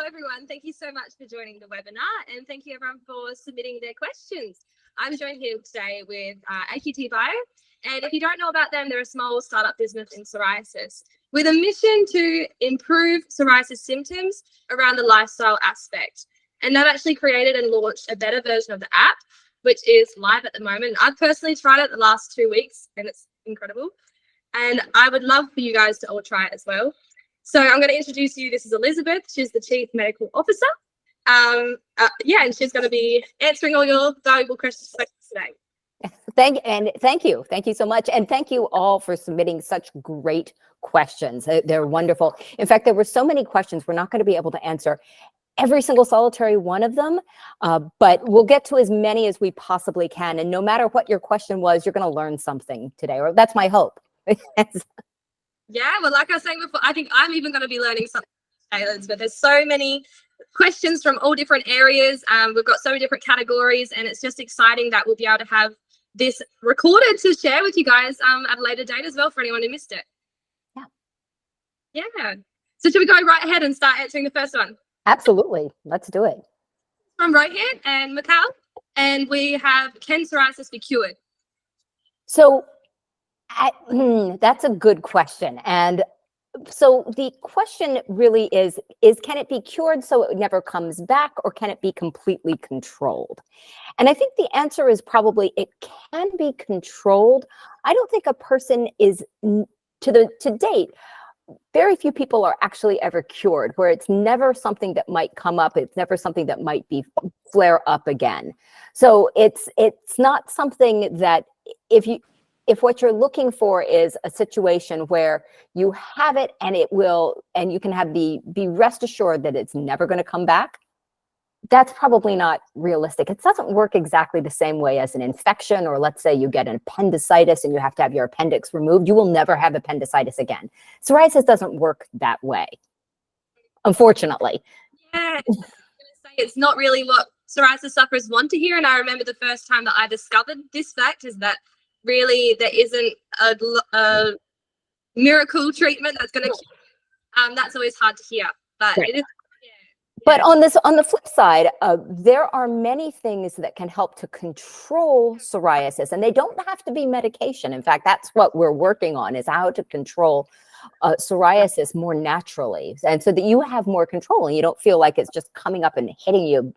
Hello, everyone. Thank you so much for joining the webinar, and thank you, everyone, for submitting their questions. I'm joined here today with AQT Bio, and if you don't know about them, they're a small startup business in psoriasis with a mission to improve psoriasis symptoms around the lifestyle aspect. And they've actually created and launched a better version of the app, which is live at the moment. I've personally tried it the last 2 weeks, and it's incredible. And I would love for you guys to all try it as well. So I'm going to introduce you. This is Elizabeth. She's the Chief Medical Officer. And she's going to be answering all your valuable questions today. Thank you so much. And thank you all for submitting such great questions. They're wonderful. In fact, there were so many questions, we're not going to be able to answer every single solitary one of them, but we'll get to as many as we possibly can. And no matter what your question was, you're going to learn something today, or that's my hope. Yeah, well, like I was saying before, I think I'm even going to be learning something today, but there's so many questions from all different areas. We've got so many different categories, and it's just exciting that we'll be able to have this recorded to share with you guys at a later date as well for anyone who missed it. Yeah. So should we go right ahead and start answering the first one? Absolutely. Let's do it. From Rohan and Mikal, and we have, can psoriasis be cured? So that's a good question. And so the question really is can it be cured so it never comes back, or can it be completely controlled? And I think the answer is probably it can be controlled. I don't think a person is, to date, very few people are actually ever cured, where it's never something that might come up. It's never something that might be flare up again. So it's not something that if what you're looking for is a situation where you have it and it will, and you can be rest assured that it's never going to come back, that's probably not realistic. It doesn't work exactly the same way as an infection, or let's say you get an appendicitis and you have to have your appendix removed. You will never have appendicitis again. Psoriasis doesn't work that way, unfortunately. Yeah, I was going to say it's not really what psoriasis sufferers want to hear. And I remember the first time that I discovered this fact is that really there isn't a miracle treatment that's going to cure. That's always hard to hear, but right. It is. But on the flip side, there are many things that can help to control psoriasis, and they don't have to be medication. In fact, that's what we're working on, is how to control psoriasis more naturally, and so that you have more control and you don't feel like it's just coming up and hitting you,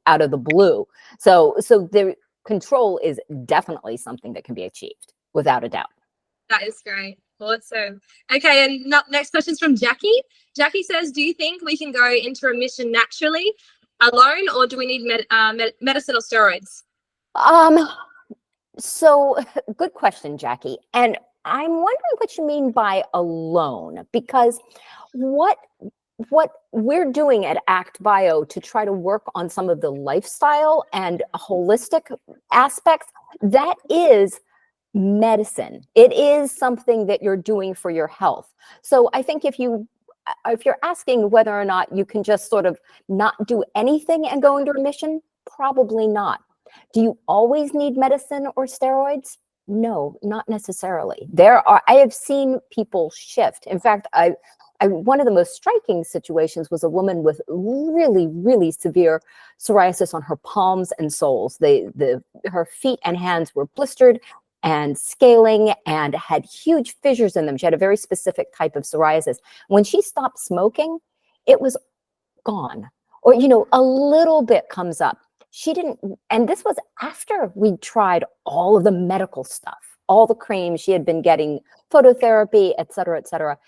out of the blue. So the control is definitely something that can be achieved without a doubt. That is great. Awesome. Okay, and next question is from Jackie. Jackie says, do you think we can go into remission naturally alone, or do we need medicine or steroids? So good question, Jackie. And I'm wondering what you mean by alone, because what we're doing at ACT Bio to try to work on some of the lifestyle and holistic aspects, that is medicine. It is something that you're doing for your health. So I think if you're asking whether or not you can just sort of not do anything and go into remission, probably not. Do you always need medicine or steroids? No, not necessarily. I have seen people shift. In fact, one of the most striking situations was a woman with really, really severe psoriasis on her palms and soles. Her feet and hands were blistered and scaling and had huge fissures in them. She had a very specific type of psoriasis. When she stopped smoking, it was gone. Or, a little bit comes up. She didn't, and this was after we tried all of the medical stuff, all the creams. She had been getting phototherapy, et cetera,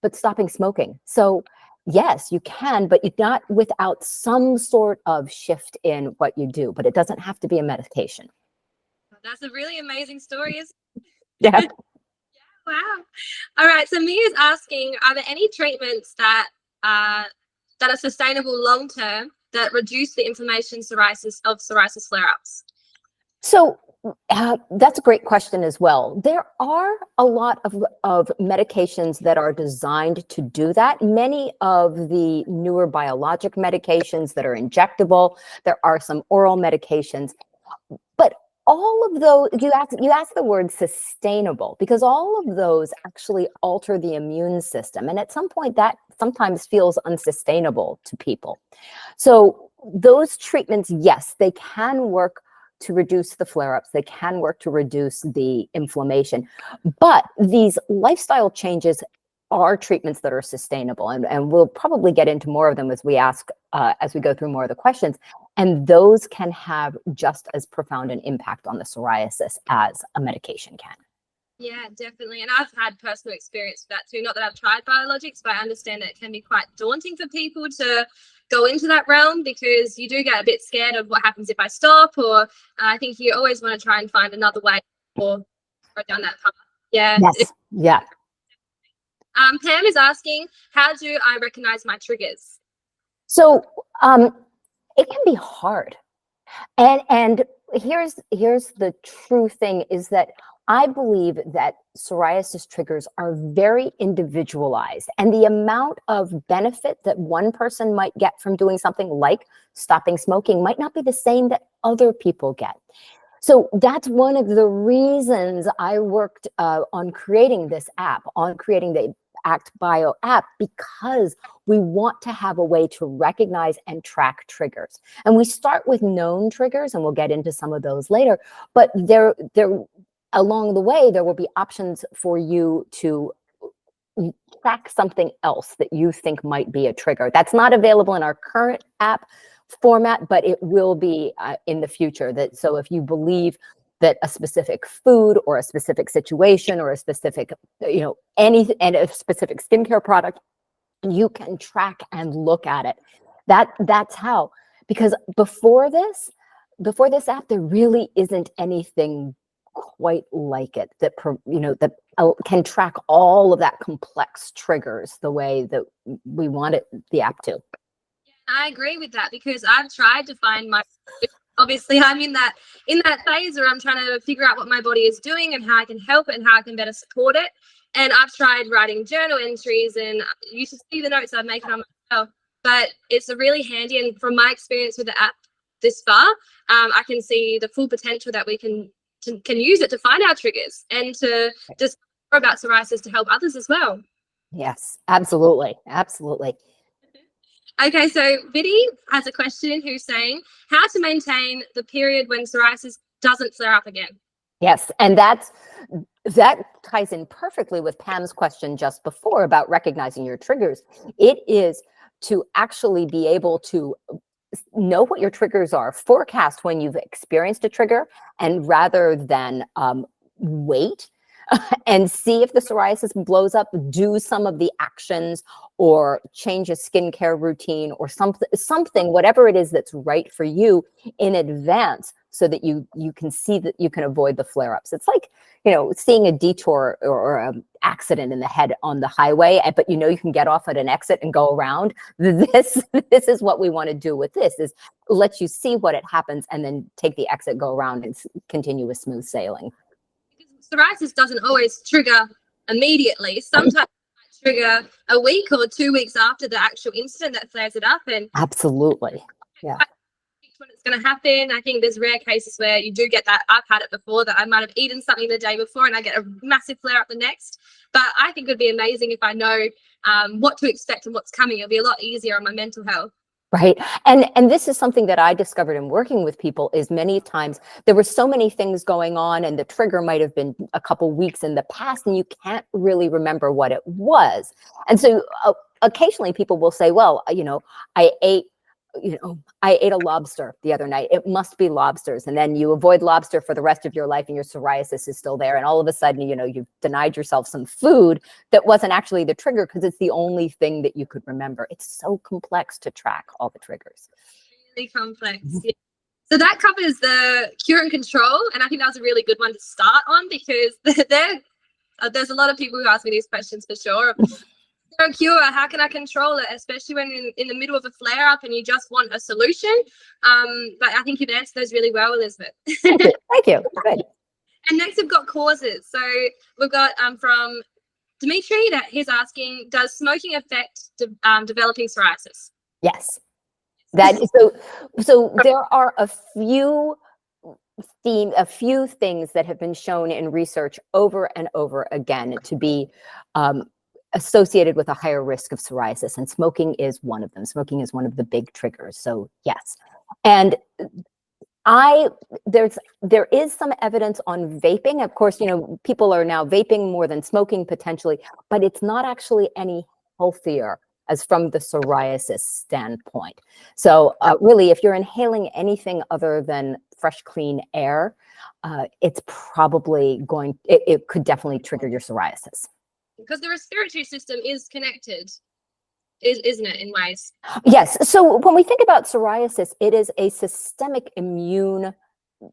but stopping smoking. So yes, you can, but not without some sort of shift in what you do, but it doesn't have to be a medication. That's a really amazing story, isn't it? Yeah. Yeah, wow. All right, so Mia's asking, are there any treatments that are sustainable long term that reduce the inflammation of psoriasis flare-ups? So that's a great question as well. There are a lot of medications that are designed to do that. Many of the newer biologic medications that are injectable, there are some oral medications, but all of those, you ask the word sustainable, because all of those actually alter the immune system. And at some point that sometimes feels unsustainable to people. So those treatments, yes, they can work to reduce the flare-ups. They can work to reduce the inflammation. But these lifestyle changes are treatments that are sustainable. And we'll probably get into more of them as we go through more of the questions. And those can have just as profound an impact on the psoriasis as a medication can. Yeah, definitely. And I've had personal experience with that too. Not that I've tried biologics, but I understand that it can be quite daunting for people to go into that realm, because you do get a bit scared of what happens if I stop, or I think you always want to try and find another way or go down that path. Yeah. Yes. Yeah. Pam is asking, how do I recognize my triggers? So it can be hard. And here's the true thing is that I believe that psoriasis triggers are very individualized, and the amount of benefit that one person might get from doing something like stopping smoking might not be the same that other people get. So that's one of the reasons I worked on creating this app, on creating the Act Bio app, because we want to have a way to recognize and track triggers. And we start with known triggers, and we'll get into some of those later, but there along the way, there will be options for you to track something else that you think might be a trigger. That's not available in our current app format, but it will be in the future. So if you believe that a specific food or a specific situation or a specific, and a specific skincare product, you can track and look at it. That's how, because before this app, there really isn't anything quite like it that can track all of that complex triggers the way that we want the app to. I agree with that, because I've tried to find my, obviously I'm in that phase where I'm trying to figure out what my body is doing and how I can help it and how I can better support it. And I've tried writing journal entries, and you should see the notes I've made on myself. But it's a really handy, and from my experience with the app this far, I can see the full potential that we can use it to find our triggers and to just more about psoriasis to help others as well. Yes, absolutely. Absolutely. Okay, so Biddy has a question who's saying how to maintain the period when psoriasis doesn't flare up again. Yes, and that ties in perfectly with Pam's question just before about recognizing your triggers. It is to actually be able to know what your triggers are, forecast when you've experienced a trigger, and rather than wait and see if the psoriasis blows up, do some of the actions or change a skincare routine or something, whatever it is that's right for you in advance, so that you can see that you can avoid the flare-ups. It's like, seeing a detour or an accident in the head on the highway, but you can get off at an exit and go around. This is what we want to do with this, is let you see what it happens and then take the exit, go around, and continue with smooth sailing. Psoriasis doesn't always trigger immediately. Sometimes it might trigger a week or 2 weeks after the actual incident that flares it up. And absolutely, yeah. When it's going to happen, I think there's rare cases where you do get that. I've had it before, that I might have eaten something the day before and I get a massive flare up the next. But I think it would be amazing if I know what to expect and what's coming. It'll be a lot easier on my mental health. Right. And this is something that I discovered in working with people, is many times there were so many things going on, and the trigger might have been a couple weeks in the past and you can't really remember what it was. And so occasionally people will say, well, I ate a lobster the other night. It must be lobsters. And then you avoid lobster for the rest of your life and your psoriasis is still there. And all of a sudden, you've denied yourself some food that wasn't actually the trigger, because it's the only thing that you could remember. It's so complex to track all the triggers. Really complex. Yeah. So that covers the cure and control. And I think that was a really good one to start on, because there's a lot of people who ask me these questions for sure. No cure, how can I control it, especially when in the middle of a flare up and you just want a solution. But I think you've answered those really well, Elizabeth. Thank you. Good. And next we've got causes. So we've got from Dimitri, that he's asking, does smoking affect developing psoriasis? Yes. So there are a few things that have been shown in research over and over again to be associated with a higher risk of psoriasis, and smoking is one of them. Smoking is one of the big triggers. So yes, and there is some evidence on vaping. Of course, people are now vaping more than smoking potentially, but it's not actually any healthier as from the psoriasis standpoint. So really, if you're inhaling anything other than fresh, clean air, it's probably it could definitely trigger your psoriasis. Because the respiratory system is connected, isn't it, in ways? Yes. So when we think about psoriasis, it is a systemic immune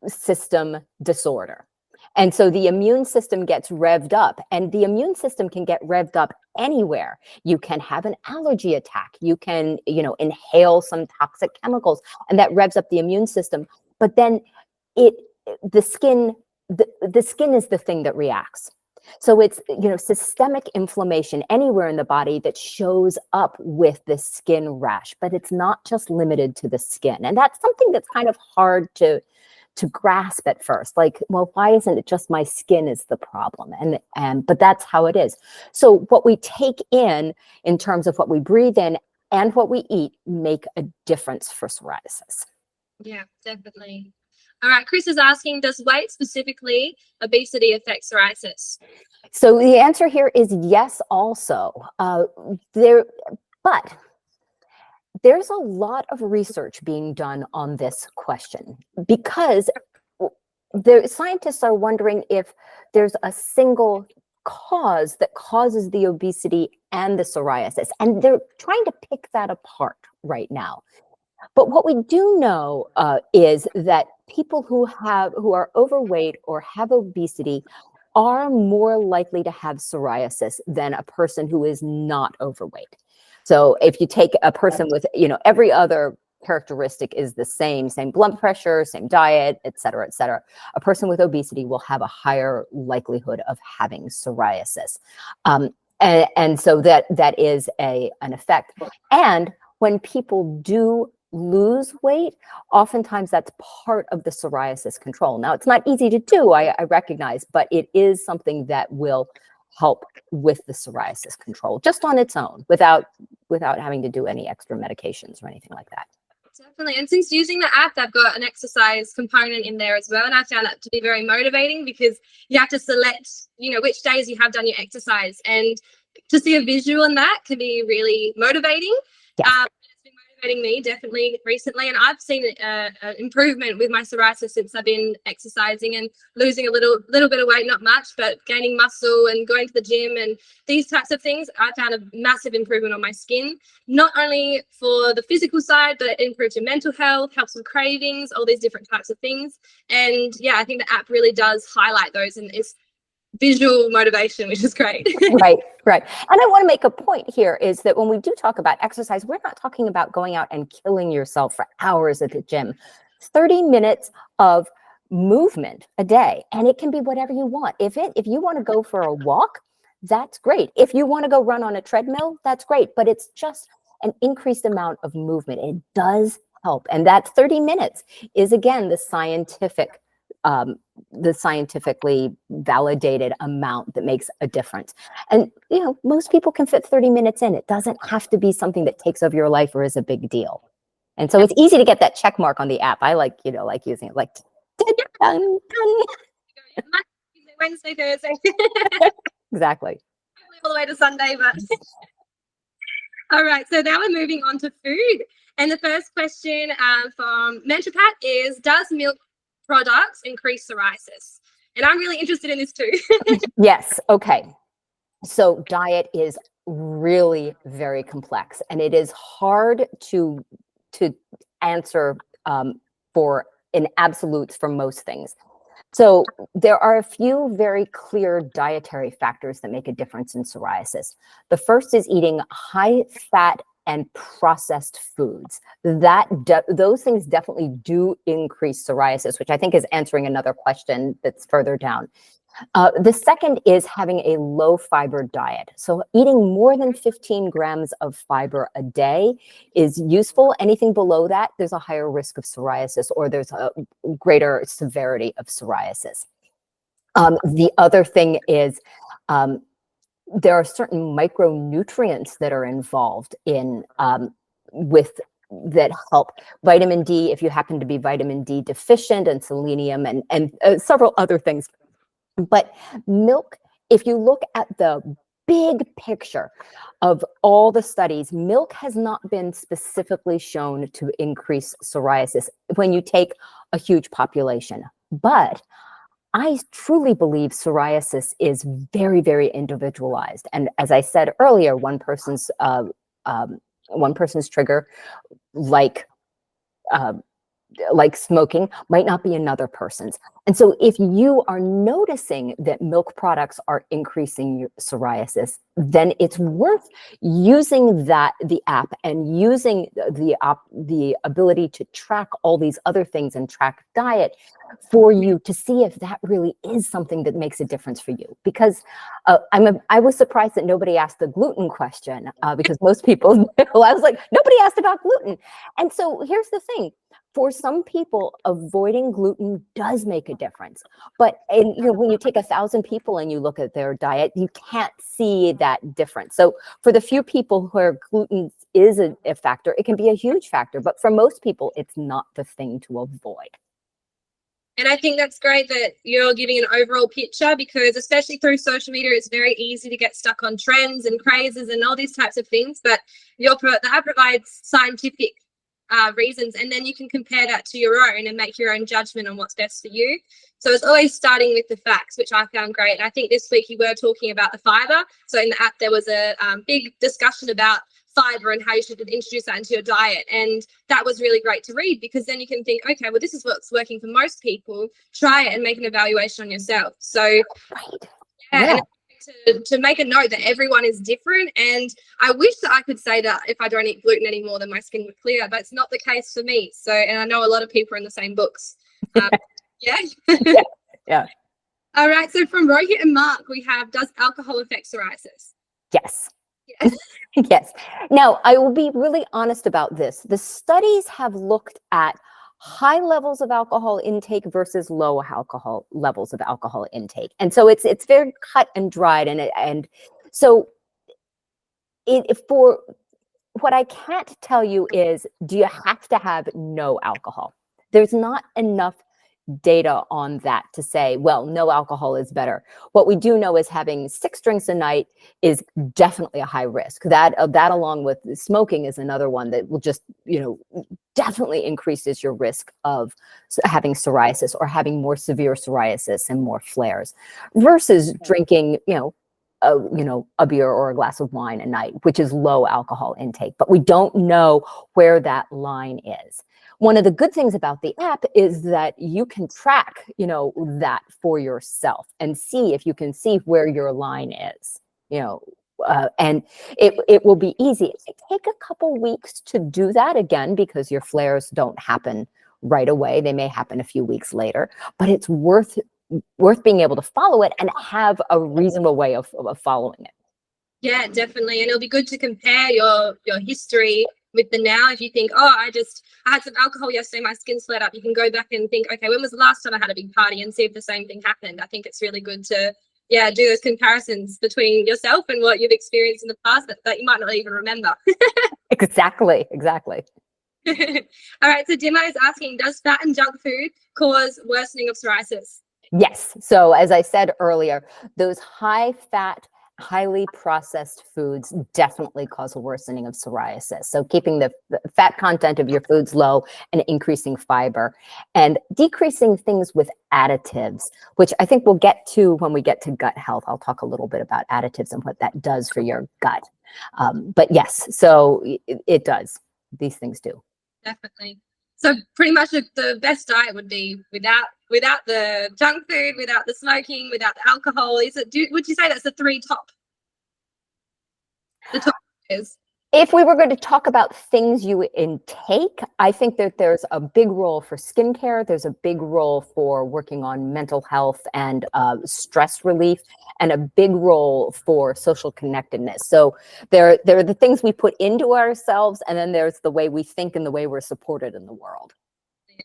system disorder. And so the immune system gets revved up, and the immune system can get revved up anywhere. You can have an allergy attack. You can, inhale some toxic chemicals, and that revs up the immune system. But then the skin is the thing that reacts. So it's, systemic inflammation anywhere in the body that shows up with this skin rash, but it's not just limited to the skin. And that's something that's kind of hard to grasp at first. Like, well, why isn't it just my skin is the problem? But that's how it is. So what we take in terms of what we breathe in and what we eat make a difference for psoriasis. Yeah, definitely. All right, Chris is asking, does weight, specifically obesity, affect psoriasis? So the answer here is yes also. But there's a lot of research being done on this question, because the scientists are wondering if there's a single cause that causes the obesity and the psoriasis, and they're trying to pick that apart right now. But what we do know is that people who are overweight or have obesity are more likely to have psoriasis than a person who is not overweight. So if you take a person with, every other characteristic is the same blood pressure, same diet, et cetera, a person with obesity will have a higher likelihood of having psoriasis. And so that is an effect. And when people do lose weight, oftentimes that's part of the psoriasis control. Now, it's not easy to do, I recognize, but it is something that will help with the psoriasis control just on its own, without having to do any extra medications or anything like that. Definitely. And since using the app, they've got an exercise component in there as well. And I found that to be very motivating, because you have to select, which days you have done your exercise. And to see a visual in that can be really motivating. Yeah. It's been motivating me definitely recently. And I've seen an improvement with my psoriasis since I've been exercising and losing a little bit of weight, not much, but gaining muscle and going to the gym and these types of things. I found a massive improvement on my skin, not only for the physical side, but it improves your mental health, helps with cravings, all these different types of things. And yeah, I think the app really does highlight those, and it's visual motivation, which is great. Right. And I want to make a point here is that when we do talk about exercise, we're not talking about going out and killing yourself for hours at the gym. 30 minutes of movement a day, and it can be whatever you want. If you want to go for a walk, that's great. If you want to go run on a treadmill, that's great. But it's just an increased amount of movement. It does help. And that 30 minutes is, again, the scientifically validated amount that makes a difference. And, most people can fit 30 minutes in. It doesn't have to be something that takes over your life or is a big deal. And so it's easy to get that check mark on the app. I like using it, like, done. Wednesday, Thursday. Exactly. All the way to Sunday, but all right. So now we're moving on to food. And the first question from Mentropat is, does milk products increase psoriasis? And I'm really interested in this too. Yes. Okay. So diet is really very complex, and it is hard to answer for in absolutes for most things. So there are a few very clear dietary factors that make a difference in psoriasis. The first is eating high fat and processed foods. Those things definitely do increase psoriasis, which I think is answering another question that's further down. The second is having a low fiber diet. So eating more than 15 grams of fiber a day is useful. Anything below that, there's a higher risk of psoriasis, or there's a greater severity of psoriasis. The other thing is there are certain micronutrients that are involved in with that help. Vitamin D, if you happen to be vitamin D deficient, and selenium, and several other things. But milk, if you look at the big picture of all the studies, milk has not been specifically shown to increase psoriasis when you take a huge population. But I truly believe psoriasis is very, very individualized. And as I said earlier, one person's trigger, like uh, like smoking, might not be another person's. And so if you are noticing that milk products are increasing your psoriasis, then it's worth using the app and using the ability to track all these other things and track diet for you to see if that really is something that makes a difference for you. Because I was surprised that nobody asked the gluten question, because most people, I was like, nobody asked about gluten. And so here's the thing. For some people, avoiding gluten does make a difference. But when you take 1,000 people and you look at their diet, you can't see that difference. So for the few people where gluten is a factor, it can be a huge factor. But for most people, it's not the thing to avoid. And I think that's great that you're giving an overall picture, because especially through social media, it's very easy to get stuck on trends and crazes and all these types of things. But that provides scientific reasons, and then you can compare that to your own and make your own judgment on what's best for you. So it's always starting with the facts, which I found great. And I think this week you were talking about the fiber. So in the app, there was a big discussion about fiber and how you should introduce that into your diet. And that was really great to read, because then you can think, okay, well, this is what's working for most people. Try it and make an evaluation on yourself. So Right. yeah. And to make a note that everyone is different. And I wish that I could say that if I don't eat gluten anymore, then my skin would clear, but it's not the case for me. So, and I know a lot of people are in the same books. Yeah. Yeah. All right. So from Rohit and Mark, we have, does alcohol affect psoriasis? Yes. Yes. Yes. Now, I will be really honest about this. The studies have looked at high levels of alcohol intake versus low alcohol levels of alcohol intake. And so it's very cut and dried. And so for what I can't tell you is, do you have to have no alcohol? There's not enough data on that to say, well, no alcohol is better. What we do know is having 6 drinks a night is definitely a high risk. That along with smoking is another one that will just, definitely increases your risk of having psoriasis or having more severe psoriasis and more flares, versus drinking, a beer or a glass of wine a night, which is low alcohol intake. But we don't know where that line is. One of the good things about the app is that you can track, that for yourself and see if you can see where your line is, and it will be easy. It may take a couple weeks to do that, again, because your flares don't happen right away. They may happen a few weeks later, but it's worth being able to follow it and have a reasonable way of following it. Yeah, definitely. And it'll be good to compare your history with the now. If you think, oh, I had some alcohol yesterday, my skin's flared up, you can go back and think, okay, when was the last time I had a big party, and see if the same thing happened. I think it's really good to, do those comparisons between yourself and what you've experienced in the past that you might not even remember. Exactly. All right. So Dima is asking, does fat and junk food cause worsening of psoriasis? Yes. So as I said earlier, those high fat, highly processed foods definitely cause a worsening of psoriasis. So keeping the fat content of your foods low and increasing fiber and decreasing things with additives, which I think we'll get to when we get to gut health. I'll talk a little bit about additives and what that does for your gut. But yes, so it does. These things do. Definitely. So pretty much the best diet would be without the junk food, without the smoking, without the alcohol. Would you say that's the top is? If we were going to talk about things you intake, I think that there's a big role for skincare. There's a big role for working on mental health and stress relief, and a big role for social connectedness. So there are the things we put into ourselves, and then there's the way we think and the way we're supported in the world.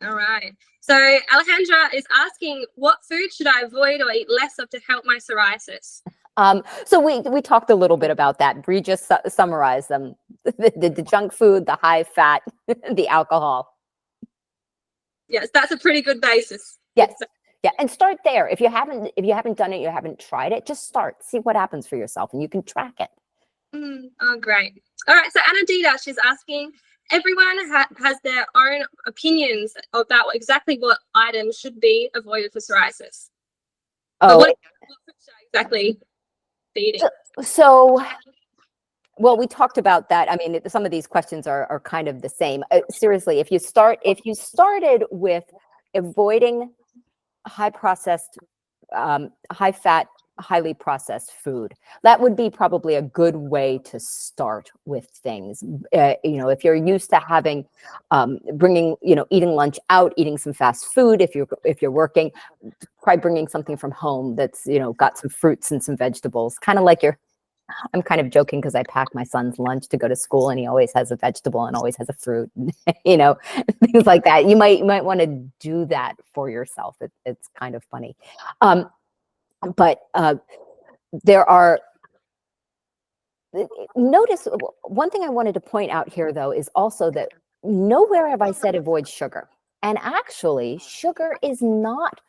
All right. So Alejandra is asking, what food should I avoid or eat less of to help my psoriasis? So we talked a little bit about that. Bree just summarized them: the junk food, the high fat, the alcohol. Yes, that's a pretty good basis. Yes, yeah, and start there. If you haven't done it, you haven't tried it, just start. See what happens for yourself, and you can track it. Oh, great. All right. So Anna Dita, she's asking, everyone has their own opinions about exactly what items should be avoided for psoriasis. But Oh, what should I exactly be eating? so well, we talked about that. I mean, some of these questions are kind of the same. Seriously, if you started with avoiding high processed, high fat, highly processed food, that would be probably a good way to start with things. If you're used to having, eating lunch out, eating some fast food, if you're working, try bringing something from home that's, got some fruits and some vegetables, kind of like I'm kind of joking because I pack my son's lunch to go to school and he always has a vegetable and always has a fruit, things like that. You might want to do that for yourself. It's kind of funny. But there are, notice one thing I wanted to point out here though, is also that nowhere have I said avoid sugar. And actually sugar is not,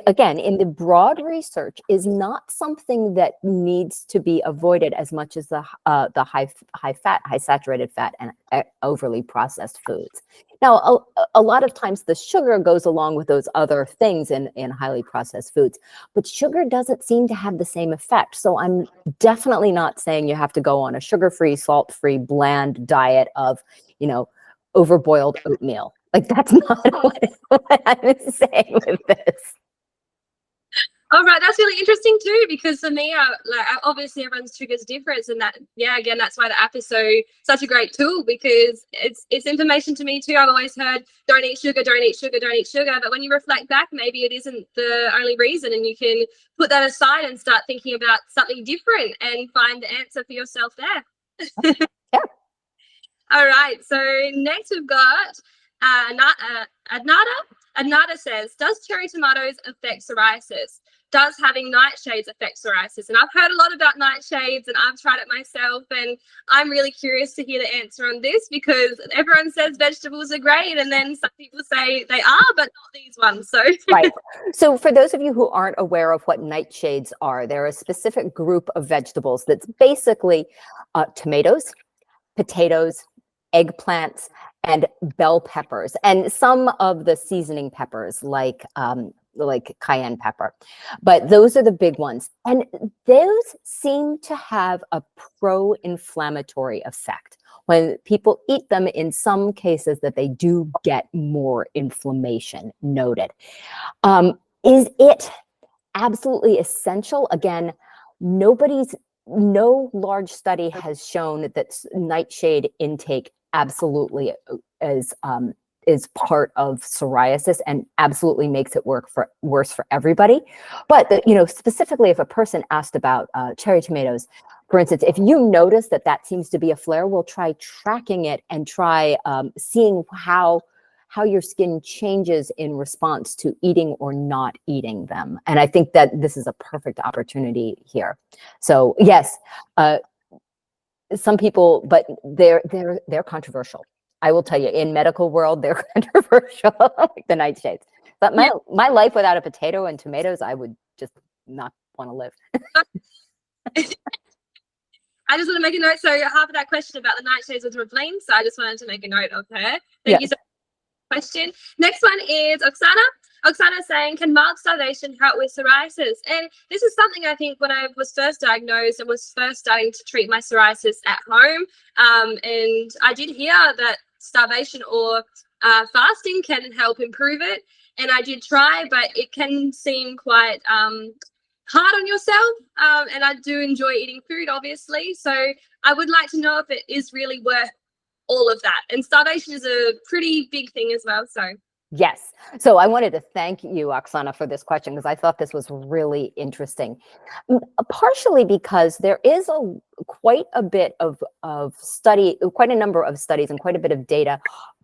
again, in the broad research, is not something that needs to be avoided as much as the high fat, high saturated fat, and overly processed foods. Now, a lot of times the sugar goes along with those other things in highly processed foods, but sugar doesn't seem to have the same effect. So I'm definitely not saying you have to go on a sugar-free, salt-free, bland diet of, overboiled oatmeal. Like that's not what I'm saying with this. All right, that's really interesting too, because for me, obviously everyone's triggers difference, and again, that's why the app is such a great tool, because it's information to me too. I've always heard don't eat sugar, don't eat sugar, don't eat sugar, but when you reflect back, maybe it isn't the only reason, and you can put that aside and start thinking about something different and find the answer for yourself there. Yeah. All right, so next we've got Adnada. Adnada says, does cherry tomatoes affect psoriasis? Does having nightshades affect psoriasis? And I've heard a lot about nightshades and I've tried it myself, and I'm really curious to hear the answer on this, because everyone says vegetables are great and then some people say they are, but not these ones. So right. So for those of you who aren't aware of what nightshades are, they're a specific group of vegetables that's basically tomatoes, potatoes, eggplants, and bell peppers, and some of the seasoning peppers like cayenne pepper. But those are the big ones. And those seem to have a pro-inflammatory effect. When people eat them, in some cases that they do get more inflammation noted. Is it absolutely essential? Again, no large study has shown that nightshade intake absolutely is part of psoriasis and absolutely makes it worse for everybody. But specifically, if a person asked about cherry tomatoes, for instance, if you notice that seems to be a flare, we'll try tracking it and try seeing how your skin changes in response to eating or not eating them. And I think that this is a perfect opportunity here. So yes, some people, but they're controversial. I will tell you, in medical world, they're controversial, like the nightshades. But my life without a potato and tomatoes, I would just not want to live. I just want to make a note. So half of that question about the nightshades was Ravleen, so I just wanted to make a note of her. Thank you so much. Question. Next one is Oksana. Oksana saying, can mild starvation help with psoriasis? And this is something I think when I was first diagnosed and was first starting to treat my psoriasis at home. And I did hear that starvation or fasting can help improve it. And I did try, but it can seem quite hard on yourself. And I do enjoy eating food, obviously. So I would like to know if it is really worth all of that. And starvation is a pretty big thing as well. So yes. So I wanted to thank you, Oksana, for this question, because I thought this was really interesting. Partially because there is quite a bit of study, quite a number of studies and quite a bit of data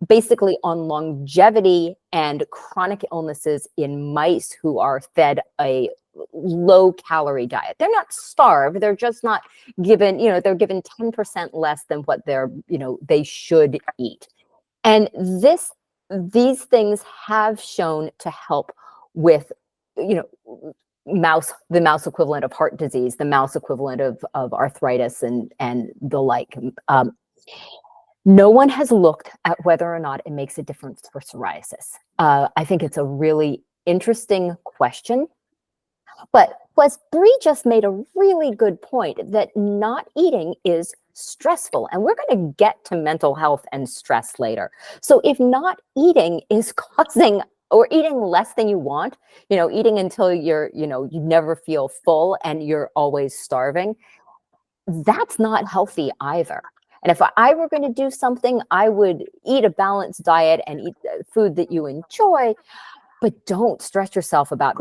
basically on longevity and chronic illnesses in mice who are fed a low calorie diet. They're not starved. They're just not given, they're given 10% less than what they should eat. And these things have shown to help with, the mouse equivalent of heart disease, the mouse equivalent of arthritis and the like. No one has looked at whether or not it makes a difference for psoriasis. I think it's a really interesting question. But Bree just made a really good point that not eating is stressful. And we're going to get to mental health and stress later. So if not eating is causing, or eating less than you want, eating until you never feel full and you're always starving, that's not healthy either. And if I were going to do something, I would eat a balanced diet and eat food that you enjoy, but don't stress yourself about,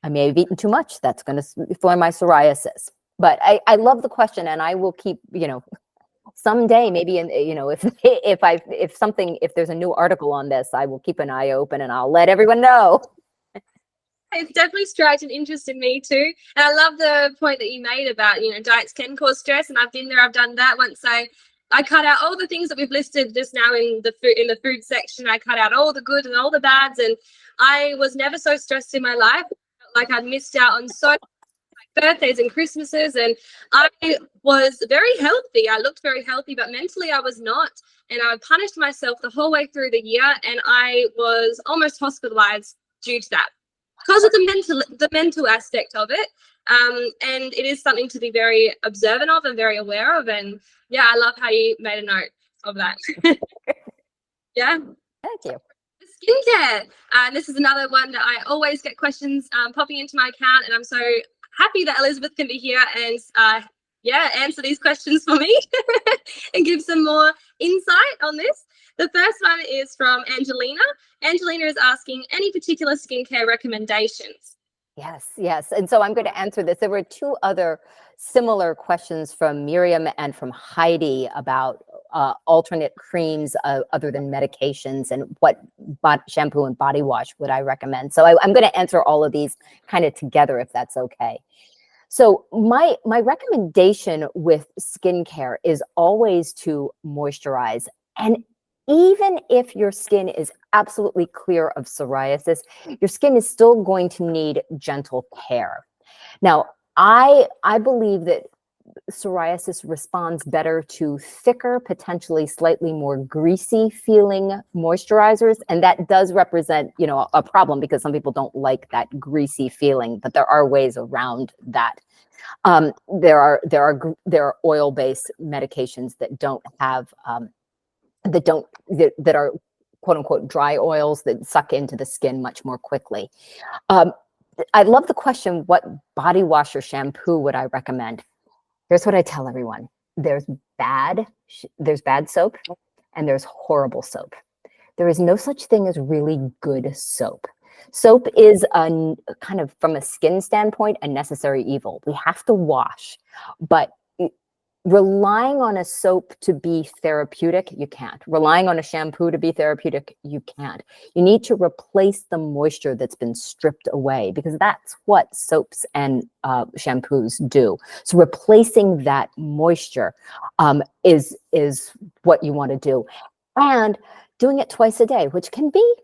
I may have eaten too much. That's going to form my psoriasis. But I love the question, and I will keep, someday maybe if there's a new article on this, I will keep an eye open and I'll let everyone know. It's definitely strikes an interest in me too. And I love the point that you made about, diets can cause stress. And I've been there, I've done that. Once I cut out all the things that we've listed just now in the food section. I cut out all the good and all the bads. And I was never so stressed in my life. Like I'd missed out on so many birthdays and Christmases. And I was very healthy. I looked very healthy, but mentally I was not. And I punished myself the whole way through the year. And I was almost hospitalized due to that, because of the mental aspect of it. And it is something to be very observant of and very aware of. And yeah, I love how you made a note of that. Yeah. Thank you. Skincare. This is another one that I always get questions popping into my account, and I'm so happy that Elizabeth can be here and answer these questions for me and give some more insight on this. The first one is from Angelina. Angelina is asking, any particular skincare recommendations? Yes. And so I'm going to answer this. There were two other similar questions from Miriam and from Heidi about alternate creams other than medications, and what shampoo and body wash would I recommend. So I'm going to answer all of these kind of together, if that's okay. So my recommendation with skincare is always to moisturize. And even if your skin is absolutely clear of psoriasis, your skin is still going to need gentle care. Now, I believe that psoriasis responds better to thicker, potentially slightly more greasy feeling moisturizers. And that does represent, a problem, because some people don't like that greasy feeling, but there are ways around that. There are oil-based medications that don't have, that are quote unquote dry oils that suck into the skin much more quickly. I love the question, what body wash or shampoo would I recommend? Here's what I tell everyone. There's bad soap and there's horrible soap. There is no such thing as really good soap. Soap is kind of, from a skin standpoint, a necessary evil. We have to wash, but relying on a soap to be therapeutic, you can't. Relying on a shampoo to be therapeutic, you can't. You need to replace the moisture that's been stripped away, because that's what soaps and shampoos do. So replacing that moisture is what you want to do. And doing it twice a day, which can be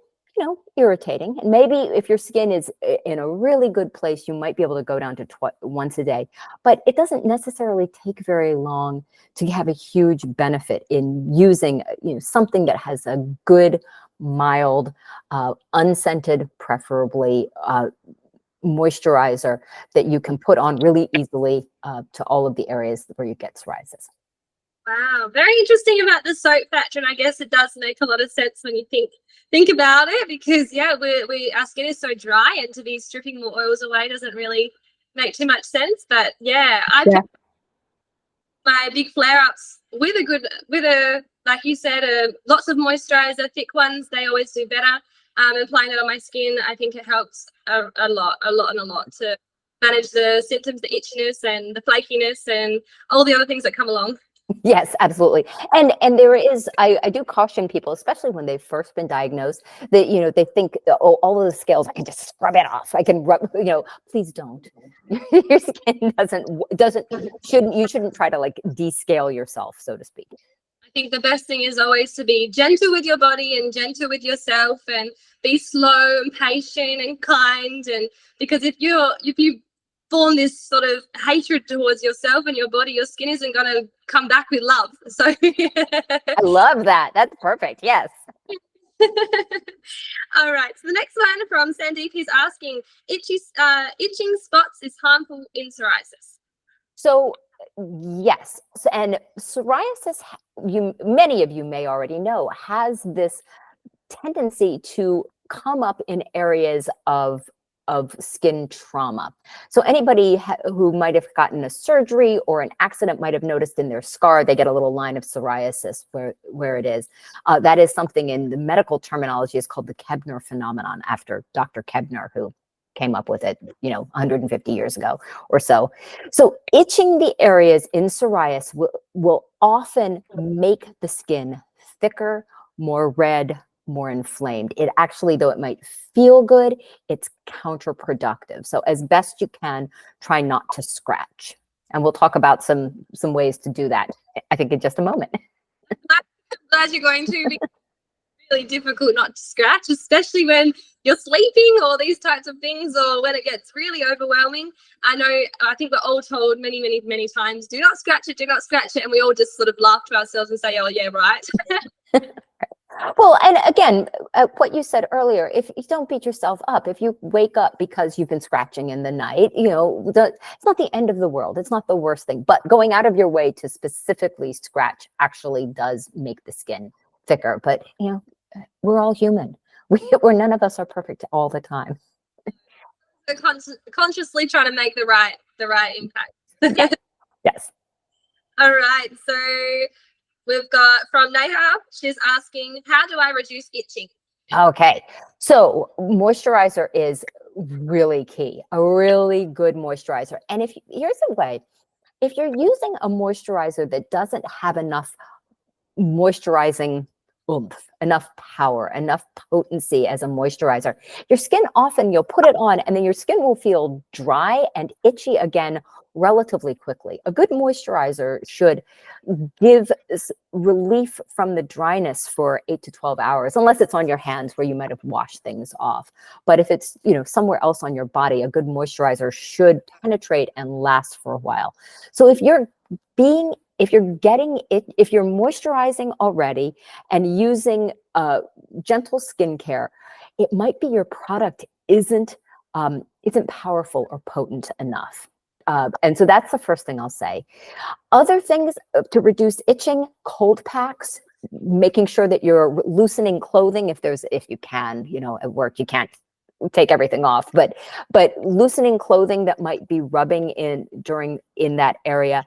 irritating. And maybe if your skin is in a really good place, you might be able to go down to once a day. But it doesn't necessarily take very long to have a huge benefit in using something that has a good, mild, unscented, preferably moisturizer that you can put on really easily to all of the areas where you get psoriasis. Wow, very interesting about the soap factor, and I guess it does make a lot of sense when you think about it, because our skin is so dry, and to be stripping more oils away doesn't really make too much sense. But my big flare-ups with like you said, lots of moisturizer, thick ones, they always do better. Applying that on my skin, I think it helps a lot to manage the symptoms, the itchiness and the flakiness and all the other things that come along. Yes, absolutely. And there is, I do caution people, especially when they've first been diagnosed, that, they think, oh, all of the scales, I can just scrub it off. I can rub, please don't. Your skin you shouldn't try to like descale yourself, so to speak. I think the best thing is always to be gentle with your body and gentle with yourself, and be slow and patient and kind. And because if you form this sort of hatred towards yourself and your body, your skin isn't going to come back with love. So I love that. That's perfect. Yes. all right. So the next one from Sandeep, he's asking, itching spots is harmful in psoriasis. So yes, and psoriasis, many of you may already know, has this tendency to come up in areas of skin trauma. So anybody who might have gotten a surgery or an accident might have noticed in their scar, they get a little line of psoriasis where it is. That is something in the medical terminology is called the Kebner phenomenon, after Dr. Kebner, who came up with it, 150 years ago or so. So itching the areas in psoriasis will often make the skin thicker, more red, more inflamed. It actually, though it might feel good, it's counterproductive. So as best you can, try not to scratch. And we'll talk about some ways to do that, I think, in just a moment. I'm glad you're going to, because it's really difficult not to scratch, especially when you're sleeping or these types of things, or when it gets really overwhelming. I think we're all told many, many, many times, do not scratch it, and we all just sort of laugh to ourselves and say, oh yeah, right. Well, and again, what you said earlier, if you don't beat yourself up, if you wake up because you've been scratching in the night, it's not the end of the world. It's not the worst thing. But going out of your way to specifically scratch actually does make the skin thicker. But, we're all human. None of us are perfect all the time. Consciously trying to make the right impact. Yes. Yes. All right. So we've got from Neha, she's asking, how do I reduce itching? Okay, so moisturizer is really key, a really good moisturizer. And here's a way, if you're using a moisturizer that doesn't have enough moisturizing oomph, enough power, enough potency as a moisturizer, your skin often, you'll put it on and then your skin will feel dry and itchy again relatively quickly. A good moisturizer should give relief from the dryness for 8 to 12 hours, unless it's on your hands where you might have washed things off. But if it's, somewhere else on your body, a good moisturizer should penetrate and last for a while. So if you're moisturizing already and using gentle skincare, it might be your product isn't powerful or potent enough. And so that's the first thing I'll say. Other things to reduce itching: cold packs, making sure that you're loosening clothing if you can, at work you can't take everything off, but loosening clothing that might be rubbing in that area,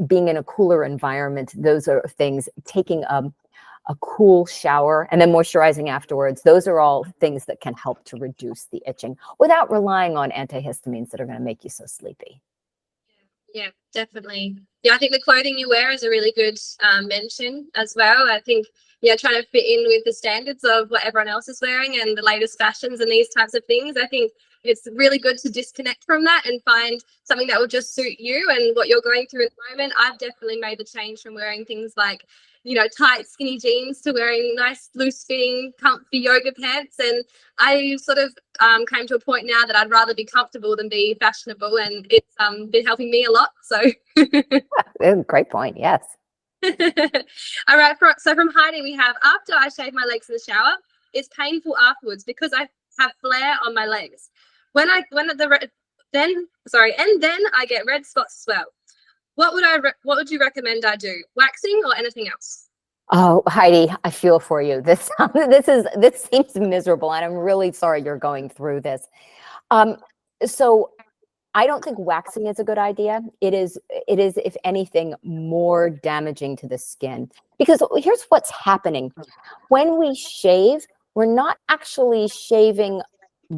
being in a cooler environment, those are things. Taking a cool shower and then moisturizing afterwards, those are all things that can help to reduce the itching without relying on antihistamines that are going to make you so sleepy. Yeah, definitely. Yeah, I think the clothing you wear is a really good mention as well. I think, trying to fit in with the standards of what everyone else is wearing and the latest fashions and these types of things. I think it's really good to disconnect from that and find something that will just suit you and what you're going through at the moment. I've definitely made the change from wearing things like, tight, skinny jeans to wearing nice, loose-fitting, comfy yoga pants. And I sort of came to a point now that I'd rather be comfortable than be fashionable, and it's been helping me a lot. So, Great point. Yes. All right. So from Heidi, we have, after I shave my legs in the shower, it's painful afterwards because I have flare on my legs. Then I get red spots as well. What would you recommend I do? Waxing or anything else? Oh, Heidi, I feel for you. This seems miserable, and I'm really sorry you're going through this. So I don't think waxing is a good idea. It is, if anything, more damaging to the skin, because here's what's happening. When we shave, we're not actually shaving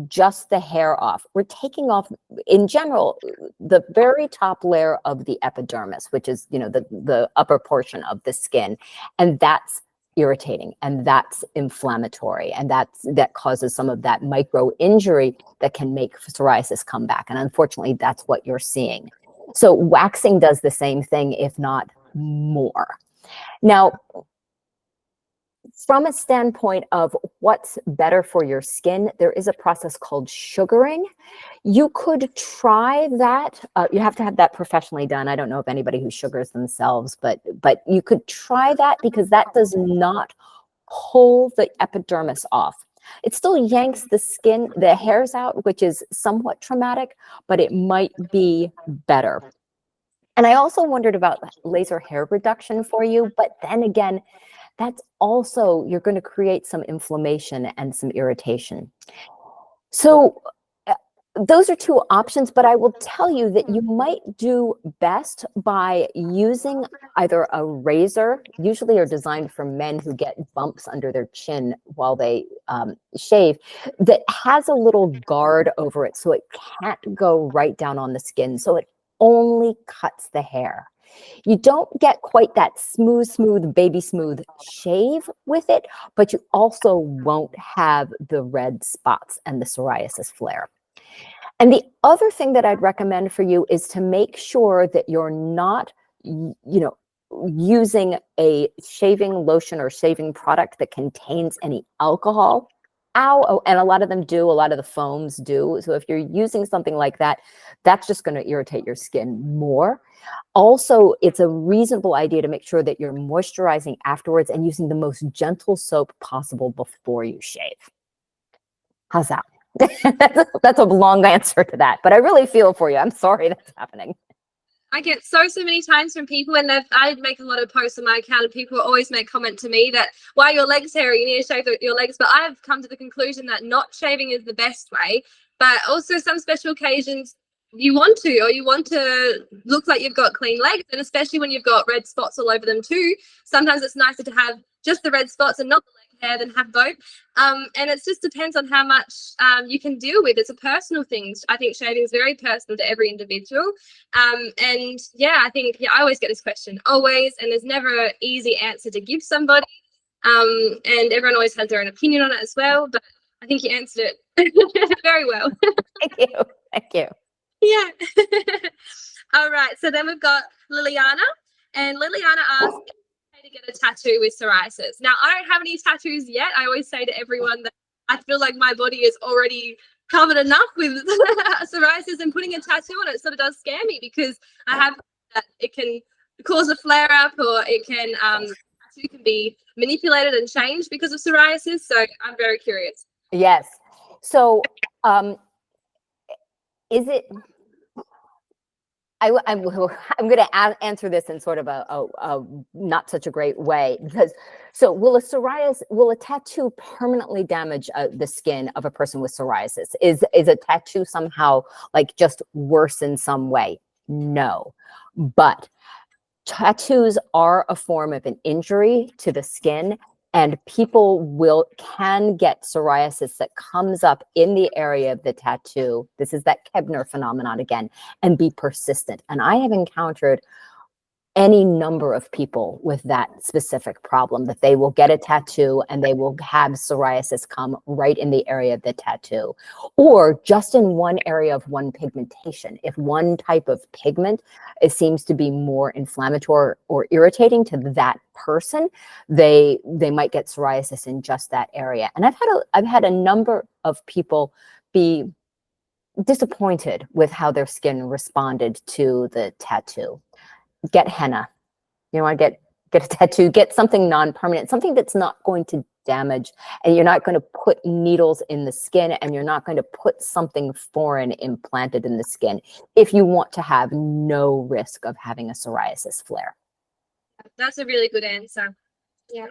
just the hair off. We're taking off, in general, the very top layer of the epidermis, which is, the upper portion of the skin, and that's irritating, and that's inflammatory, and that causes some of that micro injury that can make psoriasis come back. And unfortunately, that's what you're seeing. So waxing does the same thing, if not more. Now, from a standpoint of what's better for your skin, there is a process called sugaring. You could try that. You have to have that professionally done. I don't know of anybody who sugars themselves, but you could try that, because that does not pull the epidermis off. It still yanks the hairs out, which is somewhat traumatic, but it might be better. And I also wondered about laser hair reduction for you, but then again, that's also, you're going to create some inflammation and some irritation. So those are two options, but I will tell you that you might do best by using either a razor, usually are designed for men who get bumps under their chin while they shave, that has a little guard over it so it can't go right down on the skin. So it only cuts the hair. You don't get quite that smooth, baby smooth shave with it, but you also won't have the red spots and the psoriasis flare. And the other thing that I'd recommend for you is to make sure that you're not, using a shaving lotion or shaving product that contains any alcohol. Oh, and a lot of them do, a lot of the foams do. So if you're using something like that, that's just going to irritate your skin more. Also, it's a reasonable idea to make sure that you're moisturizing afterwards and using the most gentle soap possible before you shave. How's that? That's a long answer to that, but I really feel for you. I'm sorry that's happening. I get so many times from people, and I make a lot of posts on my account, and people always make comment to me that, why are your legs hairy? You need to shave your legs. But I've come to the conclusion that not shaving is the best way. But also some special occasions you want to look like you've got clean legs, and especially when you've got red spots all over them too. Sometimes it's nicer to have just the red spots and not the leg hair than have both. And it just depends on how much you can deal with. It's a personal thing. I think shaving is very personal to every individual. And yeah, I always get this question, always, and there's never an easy answer to give somebody. And everyone always has their own opinion on it as well. But I think you answered it very well. Thank you. Yeah. All right. So then we've got Liliana, and Liliana asked to get a tattoo with psoriasis. Now, I don't have any tattoos yet. I always say to everyone that I feel like my body is already covered enough with psoriasis, and putting a tattoo on it sort of does scare me, because I have that it can cause a flare up, or it can tattoo can be manipulated and changed because of psoriasis. So I'm very curious. Yes. So is it? I'm going to answer this in sort of a not such a great way, because will a tattoo permanently damage the skin of a person with psoriasis? Is a tattoo somehow like just worse in some way? No, but tattoos are a form of an injury to the skin, and people can get psoriasis that comes up in the area of the tattoo. This is that Kebner phenomenon again, and be persistent. And I have encountered any number of people with that specific problem, that they will get a tattoo and they will have psoriasis come right in the area of the tattoo, or just in one area of one pigmentation. If one type of pigment seems to be more inflammatory or irritating to that person, they might get psoriasis in just that area. And I've had a number of people be disappointed with how their skin responded to the tattoo. Get henna. You want to get a tattoo, get something non-permanent, something that's not going to damage, and you're not going to put needles in the skin, and you're not going to put something foreign implanted in the skin, if you want to have no risk of having a psoriasis flare. That's a really good answer. Yeah.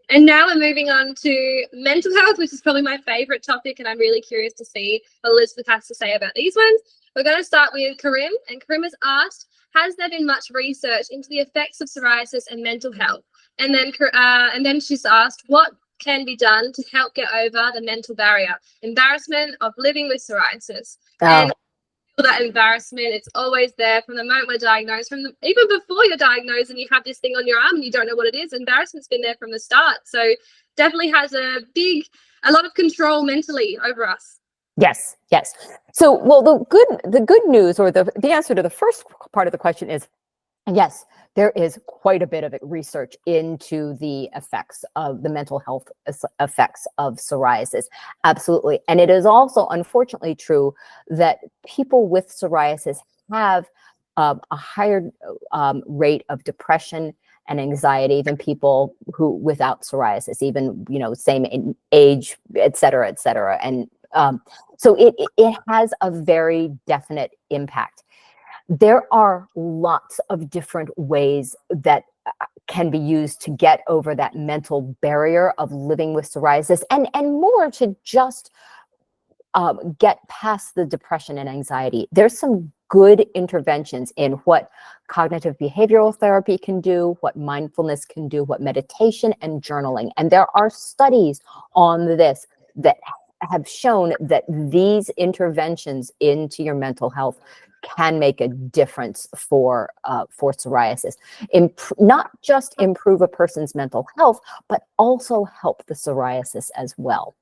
And now we're moving on to mental health, which is probably my favorite topic, and I'm really curious to see what Elizabeth has to say about these ones. We're going to start with Karim, and Karim has asked, has there been much research into the effects of psoriasis and mental health? And then she's asked, what can be done to help get over the mental barrier, embarrassment of living with psoriasis? And that embarrassment, it's always there from the moment we're diagnosed, even before you're diagnosed and you have this thing on your arm and you don't know what it is. Embarrassment's been there from the start, so definitely has a lot of control mentally over us. Yes, yes. So, well, the good news, or the answer to the first part of the question is, yes, there is quite a bit of research into the effects of the mental health effects of psoriasis. Absolutely. And it is also unfortunately true that people with psoriasis have a higher rate of depression and anxiety than people who without psoriasis, even, same in age, et cetera, et cetera. And so it has a very definite impact. There are lots of different ways that can be used to get over that mental barrier of living with psoriasis, and more to just get past the depression and anxiety. There's some good interventions in what cognitive behavioral therapy can do, what mindfulness can do, what meditation and journaling. And there are studies on this that have shown that these interventions into your mental health can make a difference for psoriasis. Not just improve a person's mental health, but also help the psoriasis as well.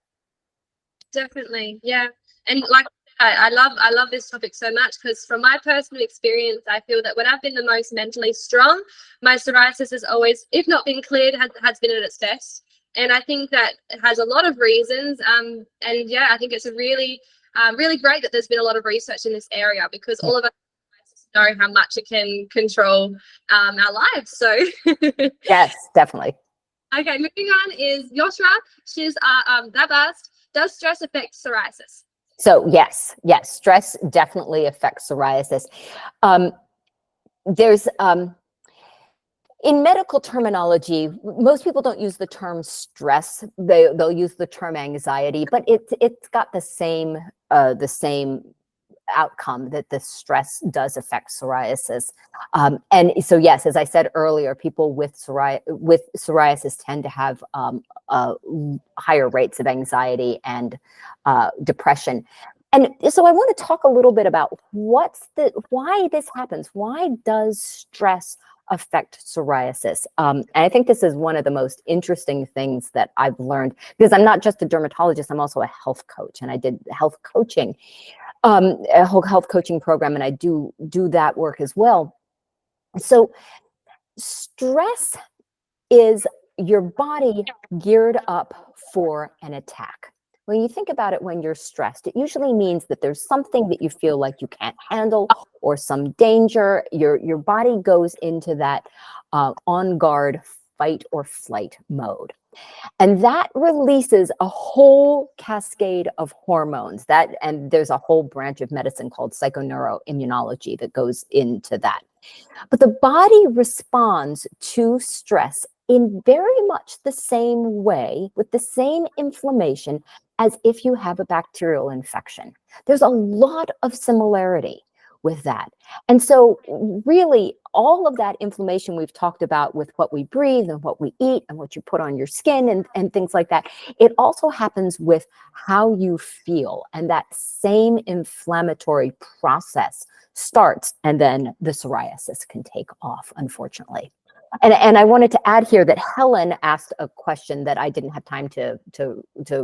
Definitely, yeah. And like I love this topic so much, because from my personal experience, I feel that when I've been the most mentally strong, my psoriasis has always, if not been cleared, has been at its best. And I think that it has a lot of reasons. And yeah, I think it's a really great that there's been a lot of research in this area, because all of us know how much it can control our lives. So yes, definitely. Okay, moving on is Yoshua. She's that asked, does stress affect psoriasis? So yes, stress definitely affects psoriasis. There's in medical terminology, most people don't use the term stress. They'll use the term anxiety, but it's got the same outcome, that the stress does affect psoriasis. And so, yes, as I said earlier, people with psoriasis tend to have higher rates of anxiety and depression. And so I want to talk a little bit about why this happens. Why does stress affect psoriasis? And I think this is one of the most interesting things that I've learned, because I'm not just a dermatologist, I'm also a health coach, and I did health coaching, a whole health coaching program, and I do that work as well. So stress is your body geared up for an attack. When you think about it, when you're stressed, it usually means that there's something that you feel like you can't handle, or some danger. Your body goes into that on guard, fight or flight mode. And that releases a whole cascade of hormones. And there's a whole branch of medicine called psychoneuroimmunology that goes into that. But the body responds to stress in very much the same way, with the same inflammation, as if you have a bacterial infection. There's a lot of similarity with that. And so really, all of that inflammation we've talked about with what we breathe and what we eat and what you put on your skin and things like that, it also happens with how you feel. And that same inflammatory process starts, and then the psoriasis can take off, unfortunately. And I wanted to add here that Helen asked a question that I didn't have time to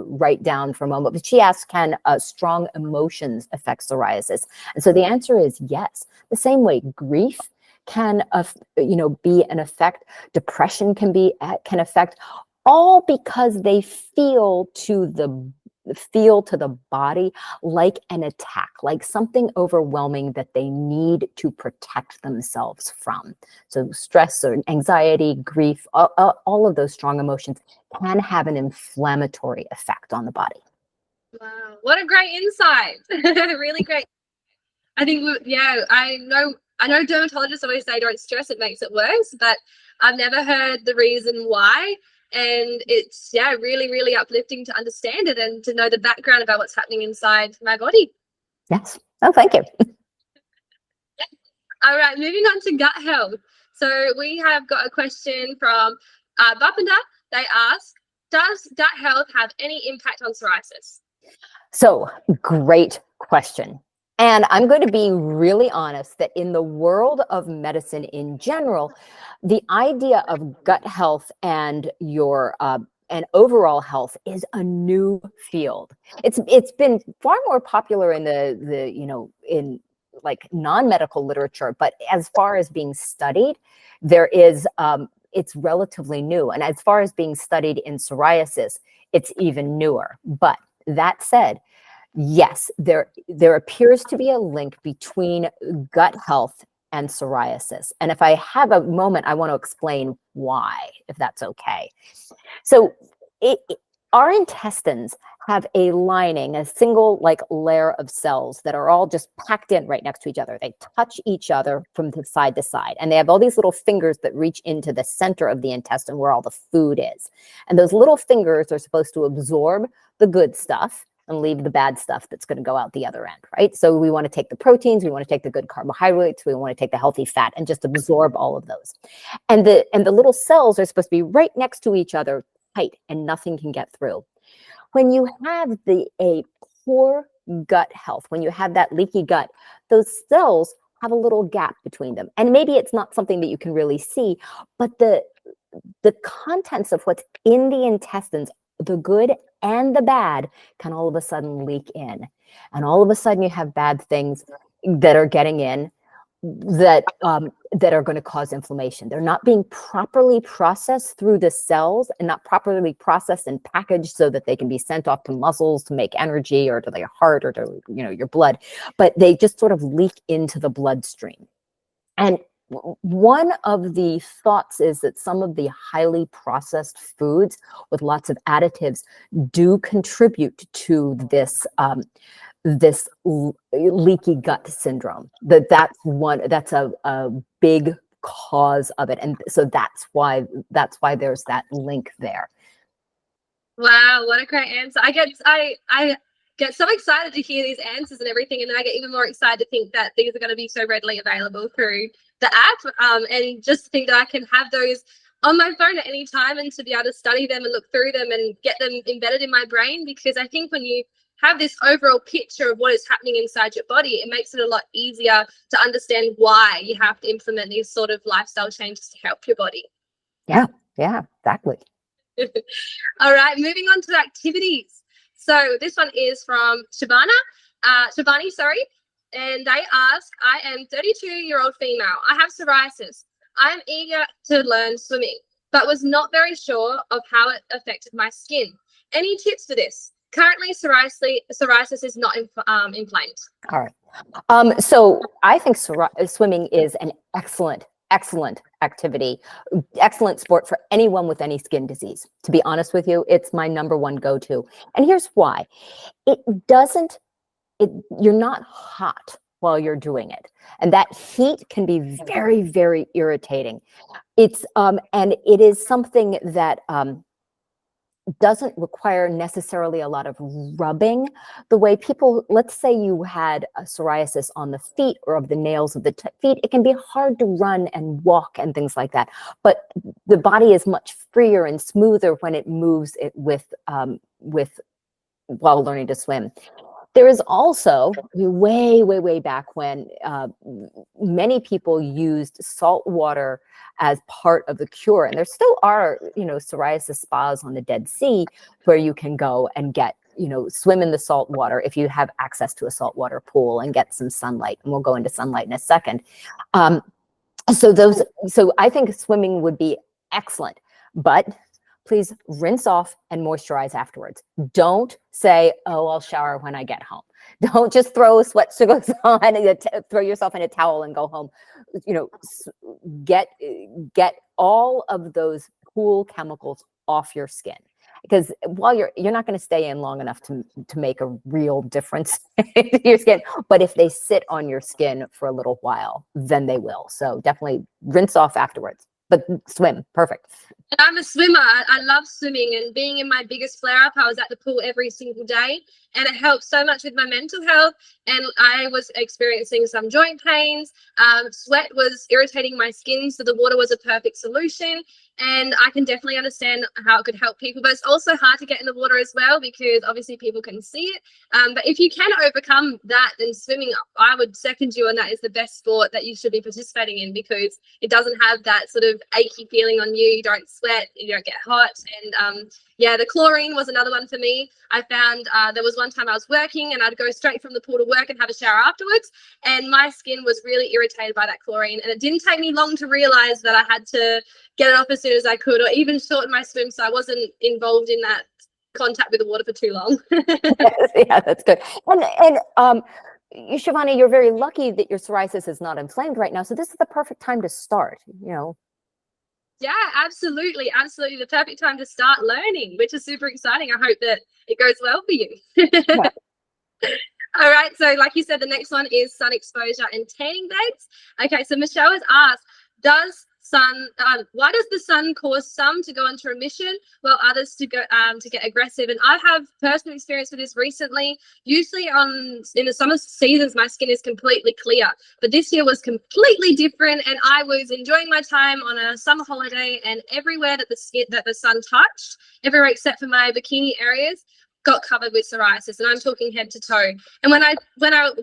write down for a moment, but she asked, can strong emotions affect psoriasis? And so the answer is yes. The same way grief can be an effect, depression can affect, all because they feel to the body like an attack, like something overwhelming that they need to protect themselves from. So stress or anxiety, grief, all of those strong emotions can have an inflammatory effect on the body. Wow, what a great insight. Really great. I think, I know dermatologists always say don't stress, it makes it worse, but I've never heard the reason why. And it's, really, really uplifting to understand it and to know the background about what's happening inside my body. Yes. Oh, thank you. All right, moving on to gut health. So we have got a question from Bapanda. They ask, Does gut health have any impact on psoriasis? So, great question. And I'm going to be really honest that in the world of medicine in general, the idea of gut health and your and overall health is a new field. It's been far more popular in the in like non-medical literature, but as far as being studied, there is it's relatively new. And as far as being studied in psoriasis, it's even newer. But that said, yes, there appears to be a link between gut health and psoriasis. And if I have a moment, I want to explain why, if that's okay. So our intestines have a lining, a single like layer of cells that are all just packed in right next to each other. They touch each other from the side to side. And they have all these little fingers that reach into the center of the intestine where all the food is. And those little fingers are supposed to absorb the good stuff and leave the bad stuff that's going to go out the other end, right? So we want to take the proteins, we want to take the good carbohydrates, we want to take the healthy fat and just absorb all of those. And the little cells are supposed to be right next to each other, tight, and nothing can get through. When you have a poor gut health, when you have that leaky gut, those cells have a little gap between them. And maybe it's not something that you can really see, but the contents of what's in the intestines, the good and the bad, can all of a sudden leak in. And all of a sudden you have bad things that are getting in that are going to cause inflammation. They're not being properly processed through the cells and not properly processed and packaged so that they can be sent off to muscles to make energy or to the heart or to your blood, but they just sort of leak into the bloodstream. And one of the thoughts is that some of the highly processed foods with lots of additives do contribute to this leaky gut syndrome. That's a big cause of it, and so that's why there's that link there. Wow, what a great answer! I get so excited to hear these answers and everything, and then I get even more excited to think that these are going to be so readily available through the app, and just to think that I can have those on my phone at any time and to be able to study them and look through them and get them embedded in my brain. Because I think when you have this overall picture of what is happening inside your body, it makes it a lot easier to understand why you have to implement these sort of lifestyle changes to help your body. Yeah, exactly. All right, moving on to activities. So this one is from Shavani, and they ask, I am 32-year-old female. I have psoriasis. I am eager to learn swimming, but was not very sure of how it affected my skin. Any tips for this? Currently, psoriasis is not inflamed. All right. So I think swimming is an excellent activity, excellent sport for anyone with any skin disease. To be honest with you, it's my number one go-to. And here's why. You're not hot while you're doing it. And that heat can be very, very irritating. And it is something that doesn't require necessarily a lot of rubbing. The way people, let's say you had a psoriasis on the feet or of the nails of the feet, it can be hard to run and walk and things like that. But the body is much freer and smoother when it moves it with while learning to swim. There is also way back when many people used salt water as part of the cure. And there still are, psoriasis spas on the Dead Sea where you can go and get, swim in the salt water if you have access to a saltwater pool and get some sunlight. And we'll go into sunlight in a second. So I think swimming would be excellent, but please rinse off and moisturize afterwards. Don't say, oh, I'll shower when I get home. Don't just throw sweatsuits on and throw yourself in a towel and go home. Get all of those cool chemicals off your skin, because while you're not going to stay in long enough to make a real difference in your skin. But if they sit on your skin for a little while, then they will. So definitely rinse off afterwards. But swim, perfect. I'm a swimmer. I love swimming, and being in my biggest flare-up, I was at the pool every single day, and it helped so much with my mental health. And I was experiencing some joint pains. Sweat was irritating my skin, so the water was a perfect solution. And I can definitely understand how it could help people, but it's also hard to get in the water as well because obviously people can see it. But if you can overcome that, then swimming, I would second you on that, is the best sport that you should be participating in because it doesn't have that sort of achy feeling on you. You don't sweat, you don't get hot. And yeah, the chlorine was another one for me. I found there was one time I was working and I'd go straight from the pool to work and have a shower afterwards. And my skin was really irritated by that chlorine. And it didn't take me long to realize that I had to get it off as soon as I could, or even shorten my swim so I wasn't involved in that contact with the water for too long. Yeah, that's good. And Shivani, you're very lucky that your psoriasis is not inflamed right now. So this is the perfect time to start, you know. Yeah, absolutely. Absolutely. The perfect time to start learning, which is super exciting. I hope that it goes well for you. Yeah. All right. So like you said, the next one is sun exposure and tanning beds. Okay. So Michelle has asked, why does the sun cause some to go into remission while others to go to get aggressive? And I have personal experience with this recently. Usually in the summer seasons, my skin is completely clear, but this year was completely different. And I was enjoying my time on a summer holiday, and everywhere that the sun touched, everywhere except for my bikini areas, got covered with psoriasis, and I'm talking head to toe. And when I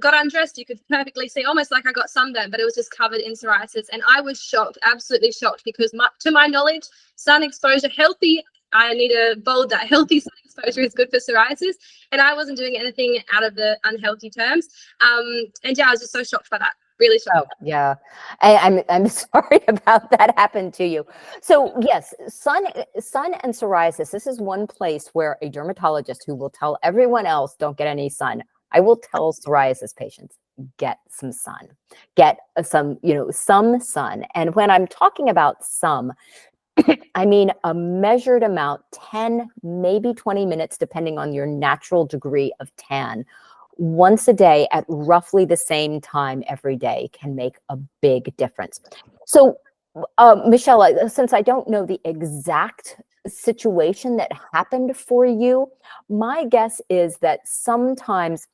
got undressed, you could perfectly see, almost like I got sunburn, but it was just covered in psoriasis. And I was shocked, absolutely shocked, because to my knowledge, sun exposure, healthy, I need to bold that, healthy sun exposure is good for psoriasis. And I wasn't doing anything out of the unhealthy terms. And yeah, I was just so shocked by that. Really shocked. Oh, yeah. I'm sorry about that happened to you. So yes, sun and psoriasis. This is one place where a dermatologist who will tell everyone else don't get any sun. I will tell psoriasis patients, get some sun, get some, some sun. And when I'm talking about some, I mean a measured amount, 10, maybe 20 minutes, depending on your natural degree of tan, once a day at roughly the same time every day can make a big difference. So, Michelle, since I don't know the exact situation that happened for you, my guess is that sometimes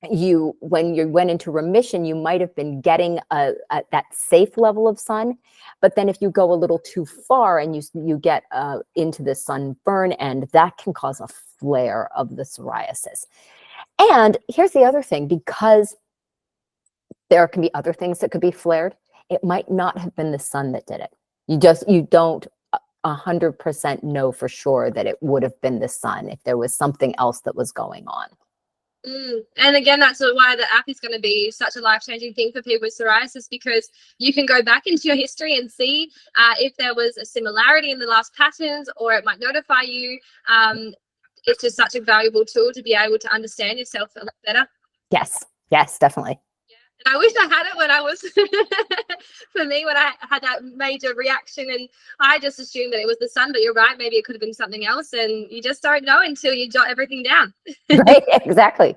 when you went into remission, you might have been getting that safe level of sun. But then if you go a little too far and you get into the sunburn end, that can cause a flare of the psoriasis. And here's the other thing, because there can be other things that could be flared, it might not have been the sun that did it. You don't 100% know for sure that it would have been the sun if there was something else that was going on. And again, that's why the app is going to be such a life-changing thing for people with psoriasis, because you can go back into your history and see if there was a similarity in the last patterns, or it might notify you. It's just such a valuable tool to be able to understand yourself a lot better. Yes, definitely. Yeah. And I wish I had it when I was, for me, when I had that major reaction, and I just assumed that it was the sun, but you're right, maybe it could have been something else, and you just don't know until you jot everything down. Right, exactly.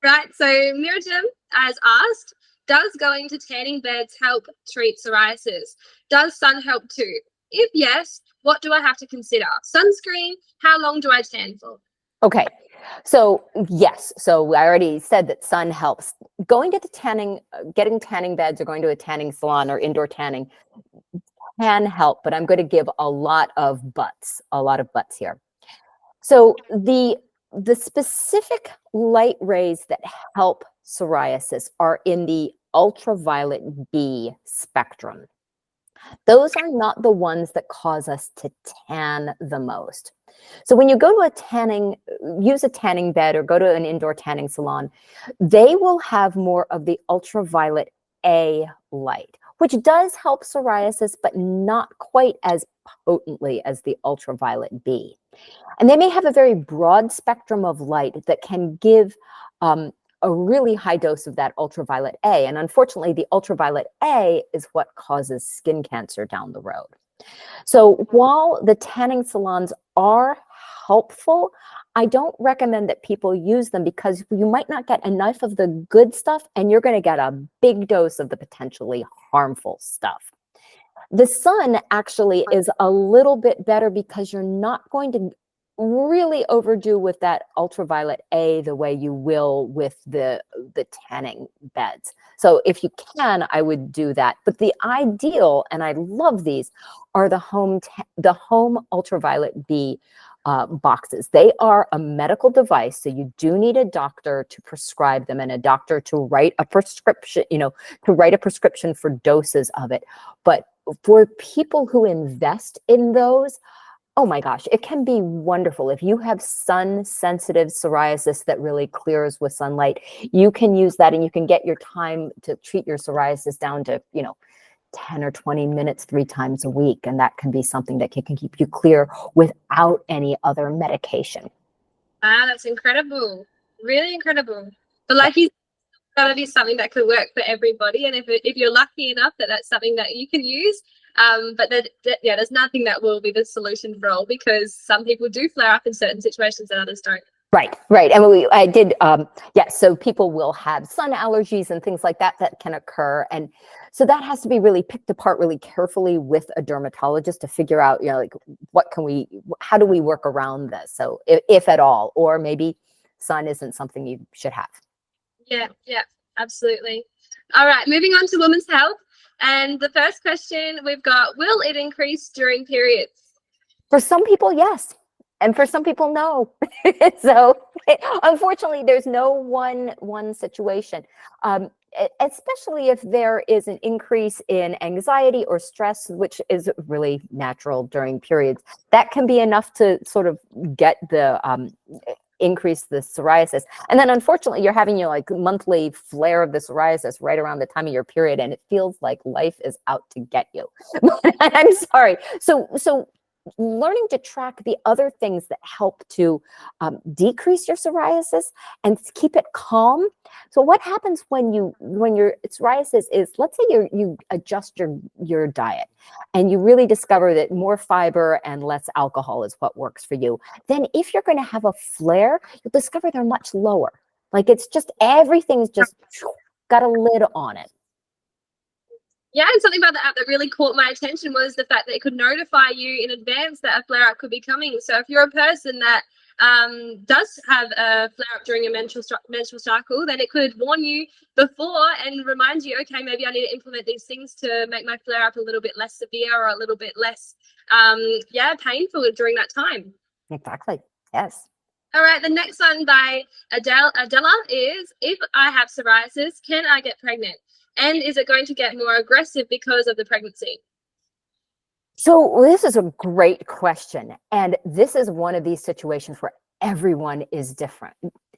Right, so Miriam has asked, does going to tanning beds help treat psoriasis? Does sun help too? If yes, what do I have to consider? Sunscreen, how long do I tan for? Okay, so yes, so I already said that sun helps. Going to the getting tanning beds or going to a tanning salon or indoor tanning can help, but I'm going to give a lot of buts here. So the specific light rays that help psoriasis are in the ultraviolet B spectrum. Those are not the ones that cause us to tan the most. So when you go to use a tanning bed or go to an indoor tanning salon, they will have more of the ultraviolet A light, which does help psoriasis, but not quite as potently as the ultraviolet B. And they may have a very broad spectrum of light that can give a really high dose of that ultraviolet A. And unfortunately, the ultraviolet A is what causes skin cancer down the road. So while the tanning salons are helpful, I don't recommend that people use them, because you might not get enough of the good stuff and you're going to get a big dose of the potentially harmful stuff. The sun actually is a little bit better because you're not going to really overdue with that ultraviolet A the way you will with the tanning beds. So if you can, I would do that. But the ideal, and I love these, are the home ultraviolet B boxes. They are a medical device, so you do need a doctor to prescribe them and a doctor to write a prescription, to write a prescription for doses of it. But for people who invest in those, oh my gosh, it can be wonderful. If you have sun-sensitive psoriasis that really clears with sunlight, you can use that and you can get your time to treat your psoriasis down to, 10 or 20 minutes 3 times a week. And that can be something that can keep you clear without any other medication. Wow, that's incredible. Really incredible. But like you said, gotta be something that could work for everybody. And if you're lucky enough that that's something that you can use, but there's nothing that will be the solution for all, because some people do flare up in certain situations and others don't. Right. And I did, so people will have sun allergies and things like that can occur. And so that has to be really picked apart really carefully with a dermatologist to figure out, how do we work around this? So if at all, or maybe sun isn't something you should have. Yeah, absolutely. All right, moving on to women's health. And the first question we've got, will it increase during periods? For some people, yes. And for some people, no. So unfortunately, there's no one situation, especially if there is an increase in anxiety or stress, which is really natural during periods. That can be enough to sort of get the increase the psoriasis. And then unfortunately, you're having your monthly flare of the psoriasis right around the time of your period, and it feels like life is out to get you. I'm sorry. So learning to track the other things that help to decrease your psoriasis and keep it calm. So what happens when your psoriasis is, let's say you adjust your diet and you really discover that more fiber and less alcohol is what works for you. Then if you're going to have a flare, you'll discover they're much lower. It's just, everything's just got a lid on it. Yeah, and something about the app that really caught my attention was the fact that it could notify you in advance that a flare-up could be coming. So if you're a person that does have a flare-up during your menstrual cycle, then it could warn you before and remind you, okay, maybe I need to implement these things to make my flare-up a little bit less severe or a little bit less, painful during that time. Exactly. Yes. All right, the next one by Adela is, if I have psoriasis, can I get pregnant? And is it going to get more aggressive because of the pregnancy? So this is a great question. And this is one of these situations where everyone is different.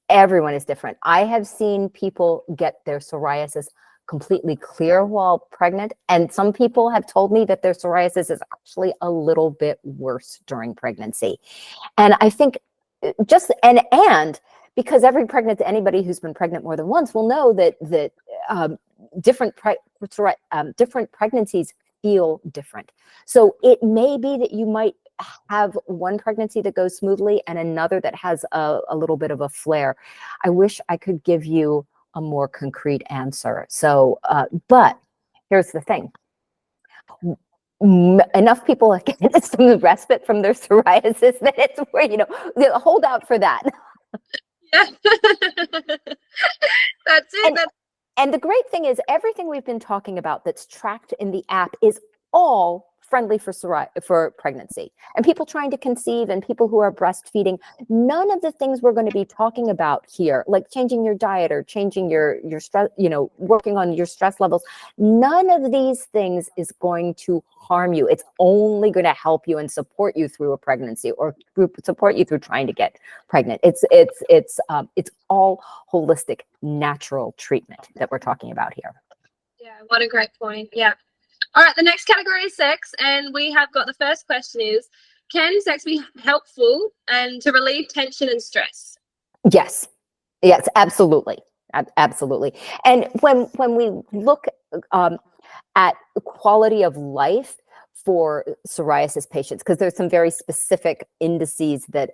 Everyone is different. I have seen people get their psoriasis completely clear while pregnant. And some people have told me that their psoriasis is actually a little bit worse during pregnancy. And I think because anybody who's been pregnant more than once will know that different pregnancies feel different. So it may be that you might have one pregnancy that goes smoothly and another that has a little bit of a flare. I wish I could give you a more concrete answer. So, but here's the thing. Enough people get some respite from their psoriasis that it's where, hold out for that. Yeah. That's it. And the great thing is, everything we've been talking about that's tracked in the app is all friendly for pregnancy. And people trying to conceive and people who are breastfeeding, none of the things we're going to be talking about here, like changing your diet or changing your stress, working on your stress levels, none of these things is going to harm you. It's only going to help you and support you through a pregnancy or support you through trying to get pregnant. It's all holistic, natural treatment that we're talking about here. Yeah, what a great point. Yeah. All right, the next category is sex, and we have got the first question is, can sex be helpful and to relieve tension and stress? Yes, absolutely. Absolutely. And when we look at the quality of life for psoriasis patients, because there's some very specific indices that,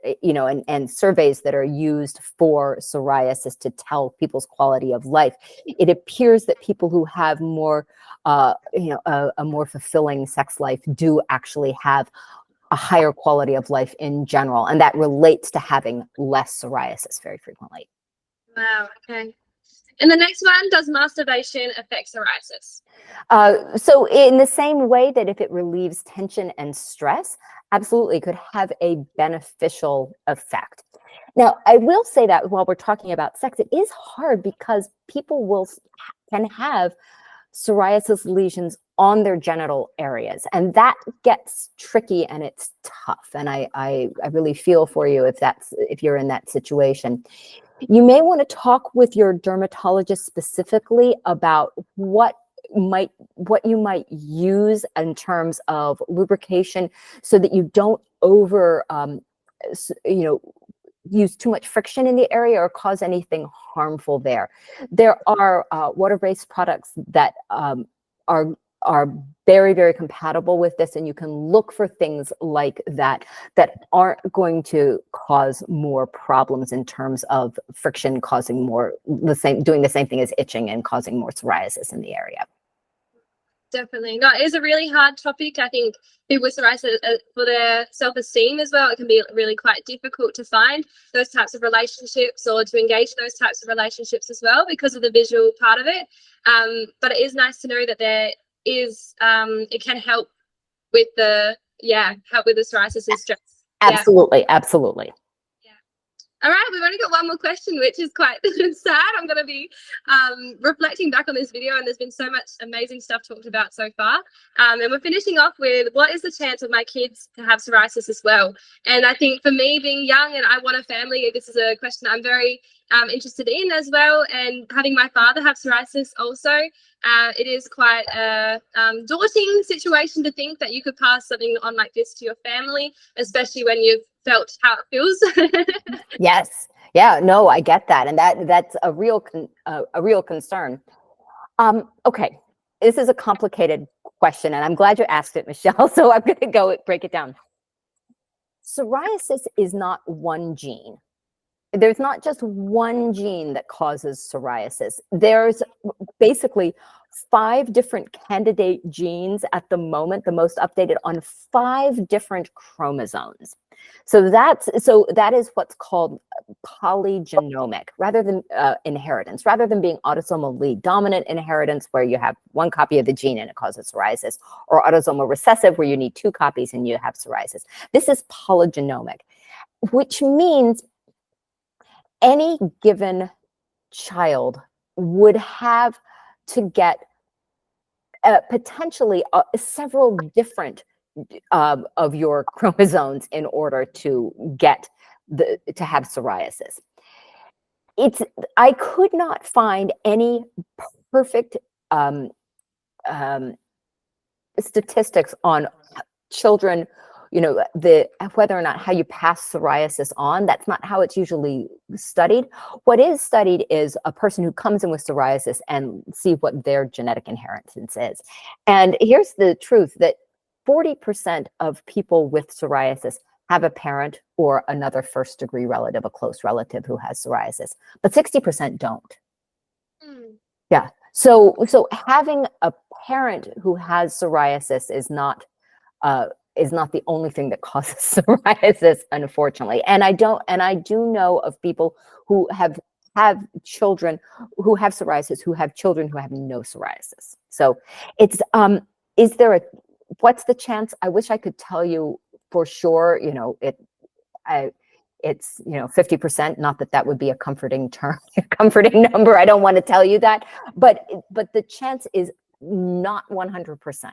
and surveys that are used for psoriasis to tell people's quality of life, it appears that people who have more, a more fulfilling sex life do actually have a higher quality of life in general, and that relates to having less psoriasis very frequently. Wow. Okay. And the next one, does masturbation affect psoriasis? So in the same way that if it relieves tension and stress, absolutely could have a beneficial effect. Now, I will say that while we're talking about sex, it is hard because people can have psoriasis lesions on their genital areas, and that gets tricky and it's tough. And I really feel for you if you're in that situation. You may want to talk with your dermatologist specifically about what you might use in terms of lubrication, so that you don't use too much friction in the area or cause anything harmful there. There are water-based products that are very, very compatible with this, and you can look for things like that aren't going to cause more problems in terms of friction causing doing the same thing as itching and causing more psoriasis in the area. Definitely. No, it is a really hard topic. I think people with psoriasis, for their self-esteem as well, it can be really quite difficult to find those types of relationships or to engage those types of relationships as well because of the visual part of it. But it is nice to know that there is, it can help with the psoriasis and stress. Absolutely, absolutely. All right, we've only got one more question, which is quite sad. I'm going to be reflecting back on this video, and there's been so much amazing stuff talked about so far. And we're finishing off with, what is the chance of my kids to have psoriasis as well? And I think for me, being young and I want a family, this is a question I'm very interested in as well. And having my father have psoriasis also, it is quite a daunting situation to think that you could pass something on like this to your family, especially when you've felt how it feels. Yes. Yeah, no, I get that. And that's a real concern. Okay. This is a complicated question, and I'm glad you asked it, Michelle. So I'm going to break it down. Psoriasis is not one gene. There's not just one gene that causes psoriasis. There's basically 5 different candidate genes at the moment, the most updated on 5 different chromosomes. So that is what's called polygenomic, rather than inheritance, rather than being autosomally dominant inheritance, where you have 1 copy of the gene and it causes psoriasis, or autosomal recessive, where you need 2 copies and you have psoriasis. This is polygenomic, which means any given child would have to get potentially several different of your chromosomes in order to have psoriasis. I could not find any perfect statistics on children, whether or not how you pass psoriasis on. That's not how it's usually studied. What is studied is a person who comes in with psoriasis and see what their genetic inheritance is. And here's the truth, that 40% of people with psoriasis have a parent or another first-degree relative, a close relative who has psoriasis, but 60% don't. Yeah. So having a parent who has psoriasis is not the only thing that causes psoriasis, unfortunately. And I do know of people who have children who have psoriasis, who have children who have no psoriasis. So it's what's the chance? I wish I could tell you for sure. It's 50%. Not that would be a comforting comforting number. I don't want to tell you that, but the chance is not 100%.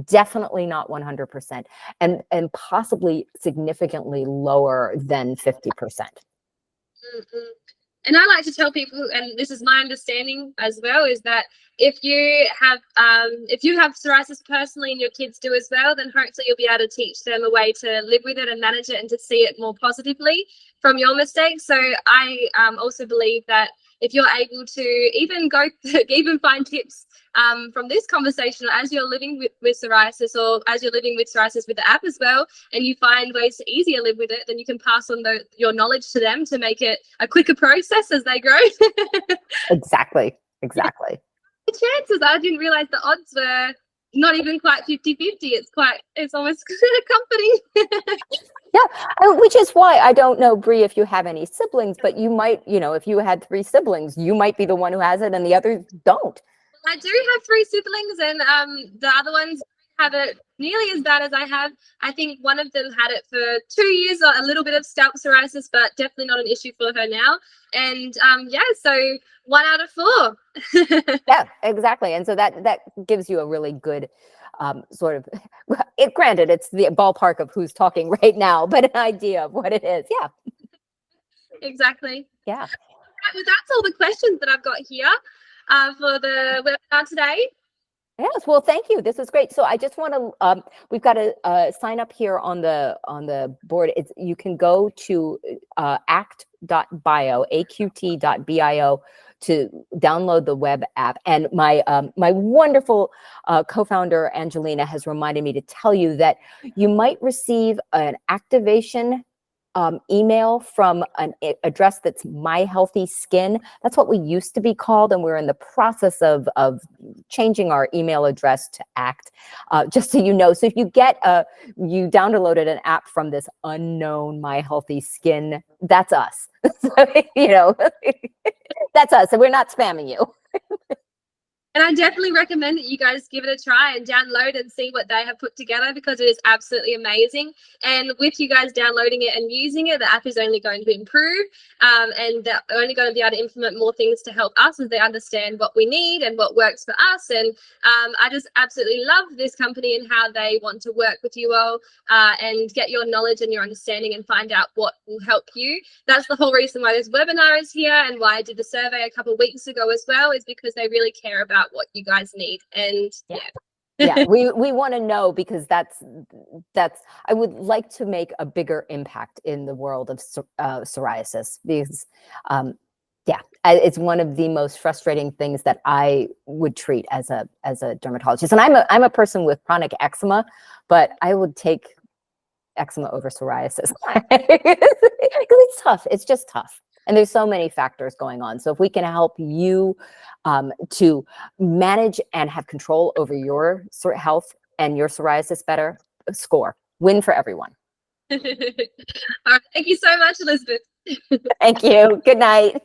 Definitely not 100%, and possibly significantly lower than 50%. And I like to tell people, and this is my understanding as well, is that if you have psoriasis personally and your kids do as well, then hopefully you'll be able to teach them a way to live with it and manage it and to see it more positively from your mistakes. So I also believe that if you're able to even find tips from this conversation, as you're living with psoriasis, or as you're living with psoriasis with the app as well, and you find ways to easier live with it, then you can pass on your knowledge to them to make it a quicker process as they grow. Exactly. The chances, I didn't realize the odds were not even quite 50-50. It's almost comforting. Yeah, which is why I don't know, Bree, if you have any siblings, but you might, if you had 3 siblings, you might be the one who has it and the others don't. I do have 3 siblings, and the other ones have it nearly as bad as I have. I think one of them had it for 2 years, a little bit of scalp psoriasis, but definitely not an issue for her now. And yeah, so 1 out of 4. Yeah, exactly. And so that gives you a really good sort of, granted, it's the ballpark of who's talking right now, but an idea of what it is. Yeah. Exactly. Yeah. Well, that's all the questions that I've got here for the webinar today. Yes, well, thank you. This was great. So I just want to, we've got to sign up here on the board. You can go to act.bio, aqt.bio, to download the web app. And my wonderful co-founder Angelina has reminded me to tell you that you might receive an activation email from an address that's My Healthy Skin. That's what we used to be called, and we're in the process of changing our email address to ACT, just so you know. So if you you downloaded an app from this unknown My Healthy Skin, that's us. So, that's us, and we're not spamming you. And I definitely recommend that you guys give it a try and download and see what they have put together, because it is absolutely amazing. And with you guys downloading it and using it, the app is only going to improve, and they're only going to be able to implement more things to help us as they understand what we need and what works for us. And I just absolutely love this company and how they want to work with you all and get your knowledge and your understanding and find out what will help you. That's the whole reason why this webinar is here, and why I did the survey a couple of weeks ago as well, is because they really care about what you guys need. And yeah, we want to know, because that's I would like to make a bigger impact in the world of psoriasis, because it's one of the most frustrating things that I would treat as a dermatologist. And I'm a person with chronic eczema, but I would take eczema over psoriasis because it's tough. It's just tough. And there's so many factors going on. So if we can help you to manage and have control over your health and your psoriasis better, score. Win for everyone. all right, thank you so much, Elizabeth. Thank you. Good night.